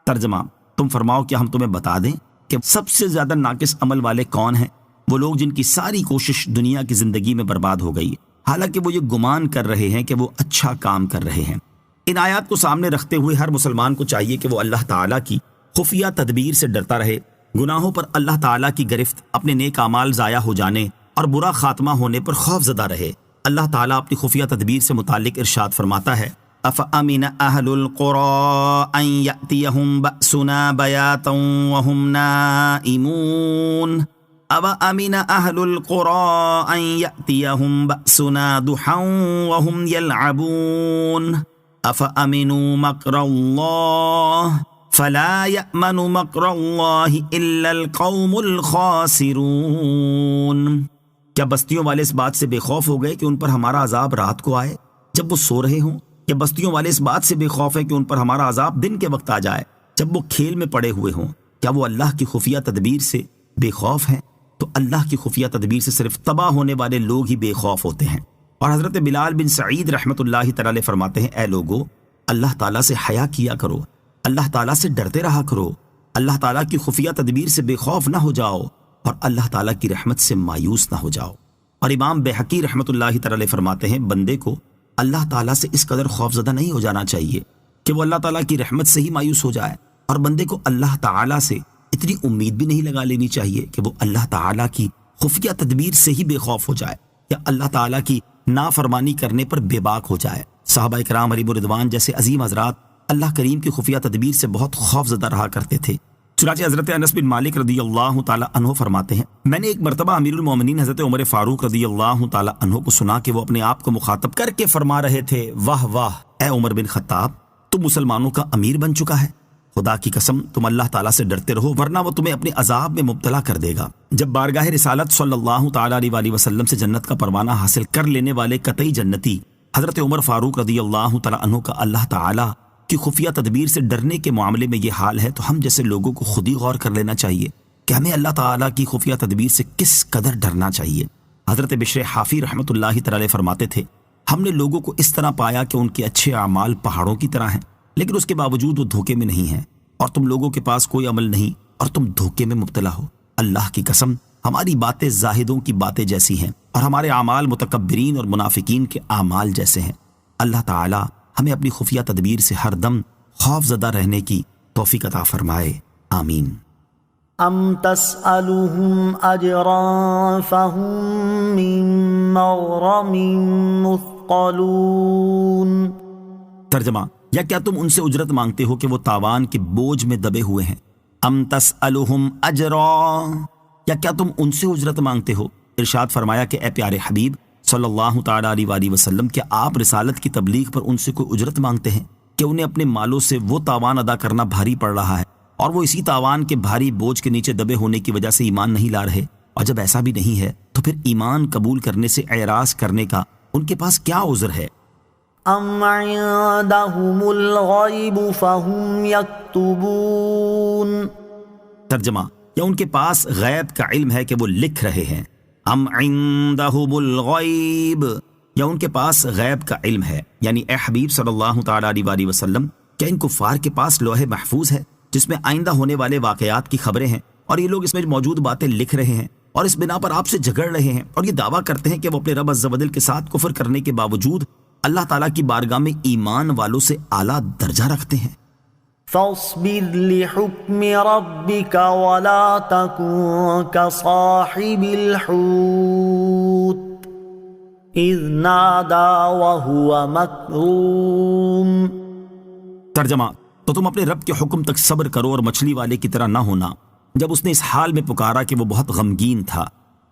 ترجمہ، تم فرماؤ کیا ہم تمہیں بتا دیں کہ سب سے زیادہ ناقص عمل والے کون ہیں؟ وہ لوگ جن کی ساری کوشش دنیا کی زندگی میں برباد ہو گئی، حالانکہ وہ یہ گمان کر رہے ہیں کہ وہ اچھا کام کر رہے ہیں۔ ان آیات کو سامنے رکھتے ہوئے ہر مسلمان کو چاہیے کہ وہ اللہ تعالیٰ کی خفیہ تدبیر سے ڈرتا رہے، گناہوں پر اللہ تعالیٰ کی گرفت، اپنے نیک اعمال ضائع ہو جانے اور برا خاتمہ ہونے پر خوف زدہ رہے۔ اللہ تعالیٰ اپنی خفیہ تدبیر سے متعلق ارشاد فرماتا ہے أَفَأَمِنَ أَهْلُ الْقُرَىٰ أَن يَأْتِيَهُمْ بَأْسُنَا بَيَاتًا وَهُمْ نَائِمُونَ أَوَأَمِنَ أَهْلُ الْقُرَىٰ أَن يَأْتِيَهُمْ بَأْسُنَا ضُحًى وَهُمْ يَلْعَبُونَ أَفَأَمِنُوا مَكْرَ اللَّهِ فَلَا يَأْمَنُ مَكْرَ اللَّهِ إِلَّا الْقَوْمُ الْخَاسِرُونَ۔ کیا بستیوں والے اس بات سے بے خوف ہو گئے کہ ان پر ہمارا عذاب رات کو آئے جب وہ سو رہے ہوں؟ کیا بستیوں والے اس بات سے بے خوف ہے کہ ان پر ہمارا عذاب دن کے وقت آ جائے جب وہ کھیل میں پڑے ہوئے ہوں؟ کیا وہ اللہ کی خفیہ تدبیر سے بے خوف ہیں؟ تو اللہ کی خفیہ تدبیر سے صرف تباہ ہونے والے لوگ ہی بے خوف ہوتے ہیں۔ اور حضرت بلال بن سعید رحمۃ اللہ تعالی فرماتے ہیں اے لوگو، اللہ تعالیٰ سے حیا کیا کرو، اللہ تعالیٰ سے ڈرتے رہا کرو، اللہ تعالیٰ کی خفیہ تدبیر سے بے خوف نہ ہو جاؤ اور اللہ تعالیٰ کی رحمت سے مایوس نہ ہو جاؤ۔ اور امام بیہقی رحمۃ اللہ تعالی فرماتے ہیں بندے کو اللہ تعالیٰ سے اس قدر خوف زدہ نہیں ہو جانا چاہیے کہ وہ اللہ تعالیٰ کی رحمت سے ہی مایوس ہو جائے، اور بندے کو اللہ تعالیٰ سے اتنی امید بھی نہیں لگا لینی چاہیے کہ وہ اللہ تعالیٰ کی خفیہ تدبیر سے ہی بے خوف ہو جائے یا اللہ تعالیٰ کی نافرمانی کرنے پر بے باک ہو جائے۔ صحابہ کرام علیہم رضوان جیسے عظیم حضرات اللہ کریم کی خفیہ تدبیر سے بہت خوف زدہ رہا کرتے تھے، چنانچہ حضرت انس بن مالک رضی اللہ تعالی عنہ فرماتے ہیں میں نے ایک مرتبہ امیر المومنین حضرت عمر فاروق رضی اللہ تعالی عنہ کو سنا کہ وہ اپنے آپ کو مخاطب کر کے فرما رہے تھے واہ واہ اے عمر بن خطاب تم مسلمانوں کا امیر بن چکا ہے، خدا کی قسم تم اللہ تعالیٰ سے ڈرتے رہو ورنہ وہ تمہیں اپنے عذاب میں مبتلا کر دے گا۔ جب بارگاہ رسالت صلی اللہ تعالیٰ علیہ وسلم سے جنت کا پروانہ حاصل کر لینے والے قطعی جنتی حضرت عمر فاروق رضی اللہ تعالیٰ عنہ کا اللہ تعالیٰ کی خفیہ تدبیر سے ڈرنے کے معاملے میں یہ حال ہے تو ہم جیسے لوگوں کو خود ہی غور کر لینا چاہیے کہ ہمیں اللہ تعالیٰ کی خفیہ تدبیر سے کس قدر ڈرنا چاہیے۔ حضرت بشر حافی رحمۃ اللہ تعالی فرماتے تھے ہم نے لوگوں کو اس طرح پایا کہ ان کے اچھے اعمال پہاڑوں کی طرح ہیں لیکن اس کے باوجود وہ دھوکے میں نہیں ہیں، اور تم لوگوں کے پاس کوئی عمل نہیں اور تم دھوکے میں مبتلا ہو۔ اللہ کی قسم ہماری باتیں زاہدوں کی باتیں جیسی ہیں اور ہمارے اعمال متکبرین اور منافقین کے اعمال جیسے ہیں۔ اللہ تعالی ہمیں اپنی خفیہ تدبیر سے ہر دم خوف زدہ رہنے کی توفیق عطا فرمائے، آمین۔ ام تسألهم اجرا فهم من مغرم مثقلون۔ ترجمہ یا کیا تم ان سے اجرت مانگتے ہو کہ وہ تاوان کے بوجھ میں دبے ہوئے ہیں؟ ام تسألهم اجرا یا کیا تم ان سے اجرت مانگتے ہو؟ ارشاد فرمایا کہ اے پیارے حبیب صلی اللہ تعالیٰ علیہ وسلم کیا آپ رسالت کی تبلیغ پر ان سے کوئی اجرت مانگتے ہیں کہ انہیں اپنے مالوں سے وہ تاوان ادا کرنا بھاری پڑ رہا ہے اور وہ اسی تاوان کے بھاری بوجھ کے نیچے دبے ہونے کی وجہ سے ایمان نہیں لا رہے؟ اور جب ایسا بھی نہیں ہے تو پھر ایمان قبول کرنے سے اعراض کرنے کا ان کے پاس کیا عذر ہے؟ ام عندهم الغیب فهم یکتبون۔ ترجمہ یا ان کے پاس غیب کا علم ہے کہ وہ لکھ رہے ہیں؟ ام عندهم الغیب یا ان کے پاس غیب کا علم ہے، یعنی اے حبیب صلی اللہ تعالیٰ علیہ وسلم کیا ان کفار کے پاس لوح محفوظ ہے جس میں آئندہ ہونے والے واقعات کی خبریں ہیں اور یہ لوگ اس میں موجود باتیں لکھ رہے ہیں اور اس بنا پر آپ سے جھگڑ رہے ہیں اور یہ دعویٰ کرتے ہیں کہ وہ اپنے رب عز و جل کے ساتھ کفر کرنے کے باوجود اللہ تعالیٰ کی بارگاہ میں ایمان والوں سے اعلیٰ درجہ رکھتے ہیں؟ فاصبر لحکم ربک ولا تکن کصاحب الحوت اذ نادا وهو مکظوم۔ ترجمہ تو تم اپنے رب کے حکم تک صبر کرو اور مچھلی والے کی طرح نہ ہونا جب اس نے اس حال میں پکارا کہ وہ بہت غمگین تھا۔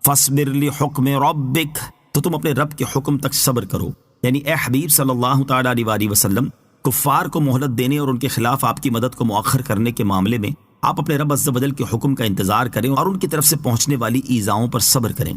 فاصبر لحکم ربک تو تم اپنے رب کے حکم تک صبر کرو، یعنی اے حبیب صلی اللہ تعالیٰ علیہ وسلم کفار کو مہلت دینے اور ان کے خلاف آپ کی مدد کو مؤخر کرنے کے معاملے میں آپ اپنے رب عز و جل کے حکم کا انتظار کریں اور ان کی طرف سے پہنچنے والی ایذاؤں پر صبر کریں۔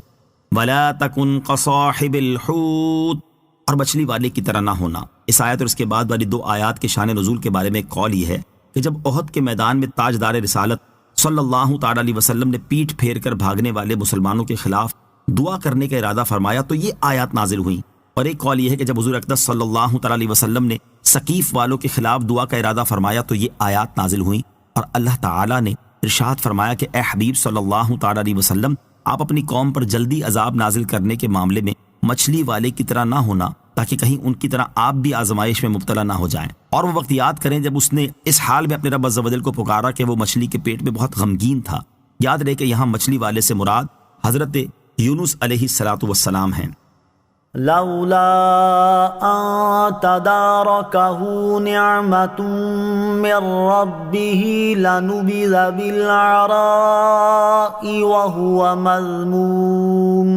وَلَا تَكُنْ كَصَاحِبِ الْحُوتِ اور مچھلی والے کی طرح نہ ہونا۔ اس آیت اور اس کے بعد والی 2 آیات کے شان نزول کے بارے میں ایک قول یہ ہے کہ جب احد کے میدان میں تاجدار رسالت صلی اللہ تعالیٰ علیہ وسلم نے پیٹھ پھیر کر بھاگنے والے مسلمانوں کے خلاف دعا کرنے کا ارادہ فرمایا تو یہ آیات نازل ہوئیں، اور ایک قول یہ ہے کہ جب حضور اقدس صلی اللہ تعالیٰ علیہ وسلم نے ثقیف والوں کے خلاف دعا کا ارادہ فرمایا تو یہ آیات نازل ہوئیں، اور اللہ تعالیٰ نے ارشاد فرمایا کہ اے حبیب صلی اللہ تعالیٰ علیہ وسلم آپ اپنی قوم پر جلدی عذاب نازل کرنے کے معاملے میں مچھلی والے کی طرح نہ ہونا تاکہ کہیں ان کی طرح آپ بھی آزمائش میں مبتلا نہ ہو جائیں۔ اور وہ وقت یاد کریں جب اس نے اس حال میں اپنے رب عز و جل کو پکارا کہ وہ مچھلی کے پیٹ میں بہت غمگین تھا۔ یاد رہے کہ یہاں مچھلی والے سے مراد حضرت یونس علیہ السلام ہیں۔ لولا ان تدارکہ نعمت من ربہ لنبذ بالعراء وهو مذموم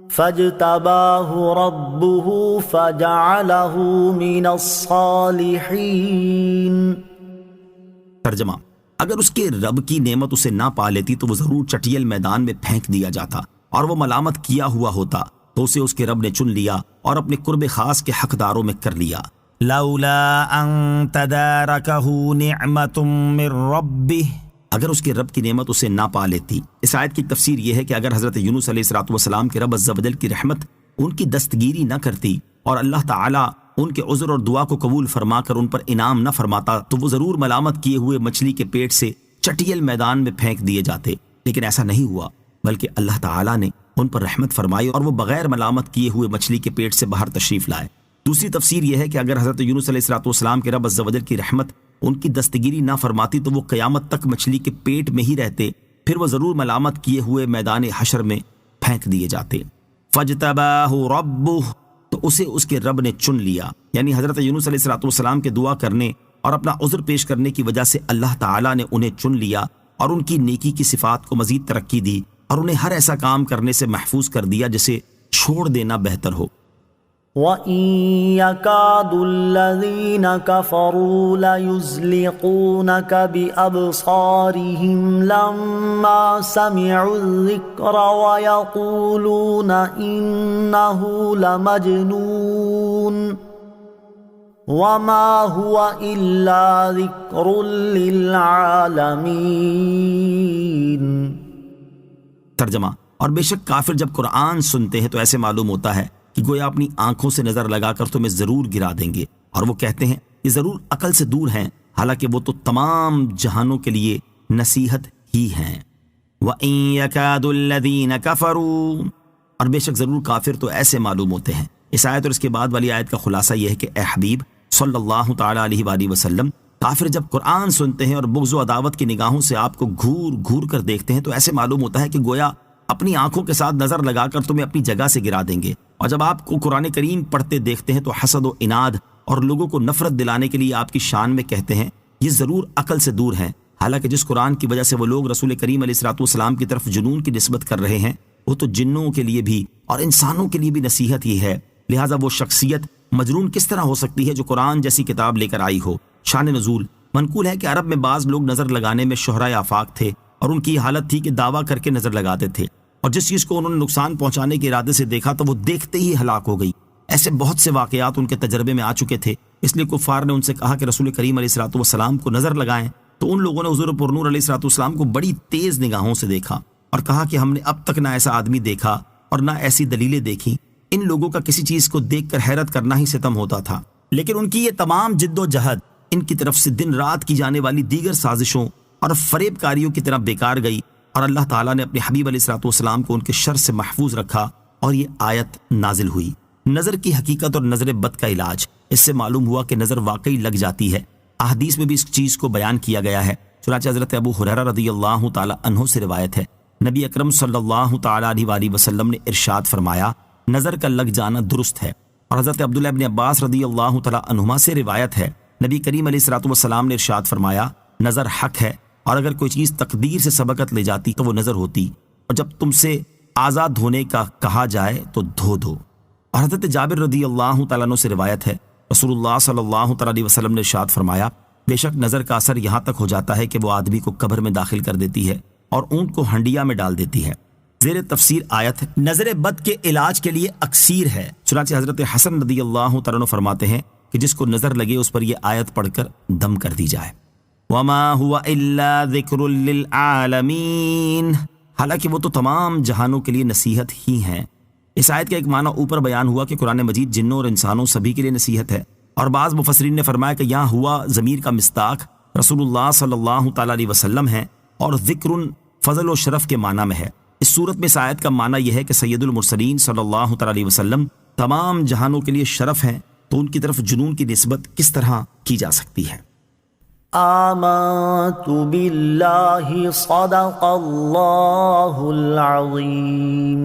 فاجتباہ ربہ فجعلہ من الصالحین۔ ترجمہ اگر اس کے رب کی نعمت اسے نہ پا لیتی تو وہ ضرور چٹیل میدان میں پھینک دیا جاتا اور وہ ملامت کیا ہوا ہوتا، تو اسے اس کے رب نے چن لیا اور اپنے قرب خاص کے حقداروں میں کر لیا۔ لولا ان تدارکہ نعمت من ربہ اگر اس کے رب کی نعمت اسے نہ پا لیتی۔ اس آیت کی تفسیر یہ ہے کہ اگر حضرت یونس علیہ السلام کے رب عز و جل کی رحمت ان کی دستگیری نہ کرتی اور اللہ تعالیٰ ان کے عذر اور دعا کو قبول فرما کر ان پر انعام نہ فرماتا تو وہ ضرور ملامت کیے ہوئے مچھلی کے پیٹ سے چٹیل میدان میں پھینک دیے جاتے، لیکن ایسا نہیں ہوا، بلکہ اللہ تعالیٰ نے ان پر رحمت فرمائی اور وہ بغیر ملامت کیے ہوئے مچھلی کے پیٹ سے باہر تشریف لائے۔ دوسری تفسیر یہ ہے کہ اگر حضرت یونس علیہ السلام کے رب عز و جل کی رحمت ان کی دستگیری نہ فرماتی تو وہ قیامت تک مچھلی کے پیٹ میں ہی رہتے، پھر وہ ضرور ملامت کیے ہوئے میدان حشر میں پھینک دیے جاتے۔ فاجتباہ ربہ تو اسے اس کے رب نے چن لیا، یعنی حضرت یونس علیہ السلام کے دعا کرنے اور اپنا عذر پیش کرنے کی وجہ سے اللہ تعالیٰ نے انہیں چن لیا اور ان کی نیکی کی صفات کو مزید ترقی دی اور انہیں ہر ایسا کام کرنے سے محفوظ کر دیا جسے چھوڑ دینا بہتر ہو۔ وَإِن يَكَادُ الَّذِينَ كَفَرُوا لَيُزْلِقُونَكَ بِأَبْصَارِهِمْ لَمَّا سَمِعُوا الذِّكْرَ وَيَقُولُونَ إِنَّهُ لَمَجْنُونٌ وَمَا هُوَ إِلَّا ذِكْرٌ لِّلْعَالَمِينَ۔ ترجمہ: اور بے شک کافر جب قرآن سنتے ہیں تو ایسے معلوم ہوتا ہے کہ گویا اپنی آنکھوں سے نظر لگا کر تمہیں ضرور گرا دیں گے، اور وہ کہتے ہیں یہ ضرور عقل سے دور ہیں، حالانکہ وہ تو تمام جہانوں کے لیے نصیحت ہی ہیں۔ وَإِن يَكَادُ الَّذِينَ كَفَرُوا، اور بے شک ضرور کافر تو ایسے معلوم ہوتے ہیں۔ اس آیت اور اس کے بعد والی آیت کا خلاصہ یہ ہے کہ اے حبیب صلی اللہ تعالیٰ علیہ وآلہ وسلم، کافر جب قرآن سنتے ہیں اور بغض و عداوت کی نگاہوں سے آپ کو گھور گھور کر دیکھتے ہیں تو ایسے معلوم ہوتا ہے کہ گویا اپنی آنکھوں کے ساتھ نظر لگا کر تمہیں اپنی جگہ سے گرا دیں گے، اور جب آپ کو قرآن کریم پڑھتے دیکھتے ہیں تو حسد و اناد اور لوگوں کو نفرت دلانے کے لیے آپ کی شان میں کہتے ہیں یہ ضرور عقل سے دور ہیں، حالانکہ جس قرآن کی وجہ سے وہ لوگ رسول کریم علیہ الصلوۃ والسلام کی طرف جنون کی نسبت کر رہے ہیں وہ تو جنوں کے لیے بھی اور انسانوں کے لیے بھی نصیحت ہی ہے، لہٰذا وہ شخصیت مجنون کس طرح ہو سکتی ہے جو قرآن جیسی کتاب لے کر آئی ہو۔ شان نزول: منقول ہے کہ عرب میں بعض لوگ نظر لگانے میں شہرائے آفاق تھے اور ان کی حالت تھی کہ دعویٰ کر کے نظر لگاتے تھے، اور جس چیز کو انہوں نے نقصان پہنچانے کے ارادے سے دیکھا تو وہ دیکھتے ہی ہلاک ہو گئی۔ ایسے بہت سے واقعات ان کے تجربے میں آ چکے تھے، اس لیے کفار نے ان سے کہا کہ رسول کریم علیہ الصلوۃ والسلام کو نظر لگائیں، تو ان لوگوں نے حضور پرنور علیہ الصلوۃ والسلام کو بڑی تیز نگاہوں سے دیکھا اور کہا کہ ہم نے اب تک نہ ایسا آدمی دیکھا اور نہ ایسی دلیلیں دیکھیں۔ ان لوگوں کا کسی چیز کو دیکھ کر حیرت کرنا ہی ستم ہوتا تھا، لیکن ان کی یہ تمام جد و جہد ان کی طرف سے دن رات کی جانے والی دیگر سازشوں اور فریب کاریوں کی طرف بیکار گئی، اور اللہ تعالیٰ نے اپنے حبیب علیہ الصلوۃ والسلام کو ان کے شر سے محفوظ رکھا اور یہ آیت نازل ہوئی۔ نظر کی حقیقت اور نظر بد کا علاج: اس سے معلوم ہوا کہ نظر واقعی لگ جاتی ہے، احادیث میں بھی اس چیز کو بیان کیا گیا ہے، چنانچہ حضرت ابو ہریرہ رضی اللہ تعالیٰ عنہ سے روایت ہے، نبی اکرم صلی اللہ تعالیٰ علیہ وآلہ وسلم نے ارشاد فرمایا نظر کا لگ جانا درست ہے، اور حضرت عبداللہ ابن عباس رضی اللہ تعالیٰ عنہما سے روایت ہے، نبی کریم علیہ الصلوۃ والسلام نے ارشاد فرمایا نظر حق ہے، اور اگر کوئی چیز تقدیر سے سبقت لے جاتی تو وہ نظر ہوتی، اور جب تم سے آزاد ہونے کا کہا جائے تو دھو دو۔ اور حضرت جابر رضی اللہ تعالیٰ عنہ سے روایت ہے، رسول اللہ صلی اللہ تعالیٰ علیہ وسلم نے ارشاد فرمایا بے شک نظر کا اثر یہاں تک ہو جاتا ہے کہ وہ آدمی کو قبر میں داخل کر دیتی ہے اور اونٹ کو ہنڈیا میں ڈال دیتی ہے۔ زیر تفسیر آیت نظر بد کے علاج کے لیے اکسیر ہے، چنانچہ حضرت حسن رضی اللہ تعالیٰ عنہ فرماتے ہیں کہ جس کو نظر لگے اس پر یہ آیت پڑھ کر دم کر دی جائے۔ وَمَا هُوَ إِلَّا ذِكْرٌ لِّلْعَالَمِينَ، حالانکہ وہ تو تمام جہانوں کے لیے نصیحت ہی ہیں۔ اس آیت کا ایک معنی اوپر بیان ہوا کہ قرآن مجید جنوں اور انسانوں سبھی کے لیے نصیحت ہے، اور بعض مفسرین نے فرمایا کہ یہاں ہوا ضمیر کا مصداق رسول اللہ صلی اللہ تعالیٰ علیہ وسلم ہے، اور ذکر فضل و شرف کے معنی میں ہے۔ اس صورت میں اس آیت کا معنی یہ ہے کہ سید المرسلین صلی اللہ تعالیٰ علیہ وسلم تمام جہانوں کے لیے شرف ہیں، تو ان کی طرف جنون کی نسبت کس طرح کی جا سکتی ہے؟ آمنت باللہ صدق اللہ العظیم۔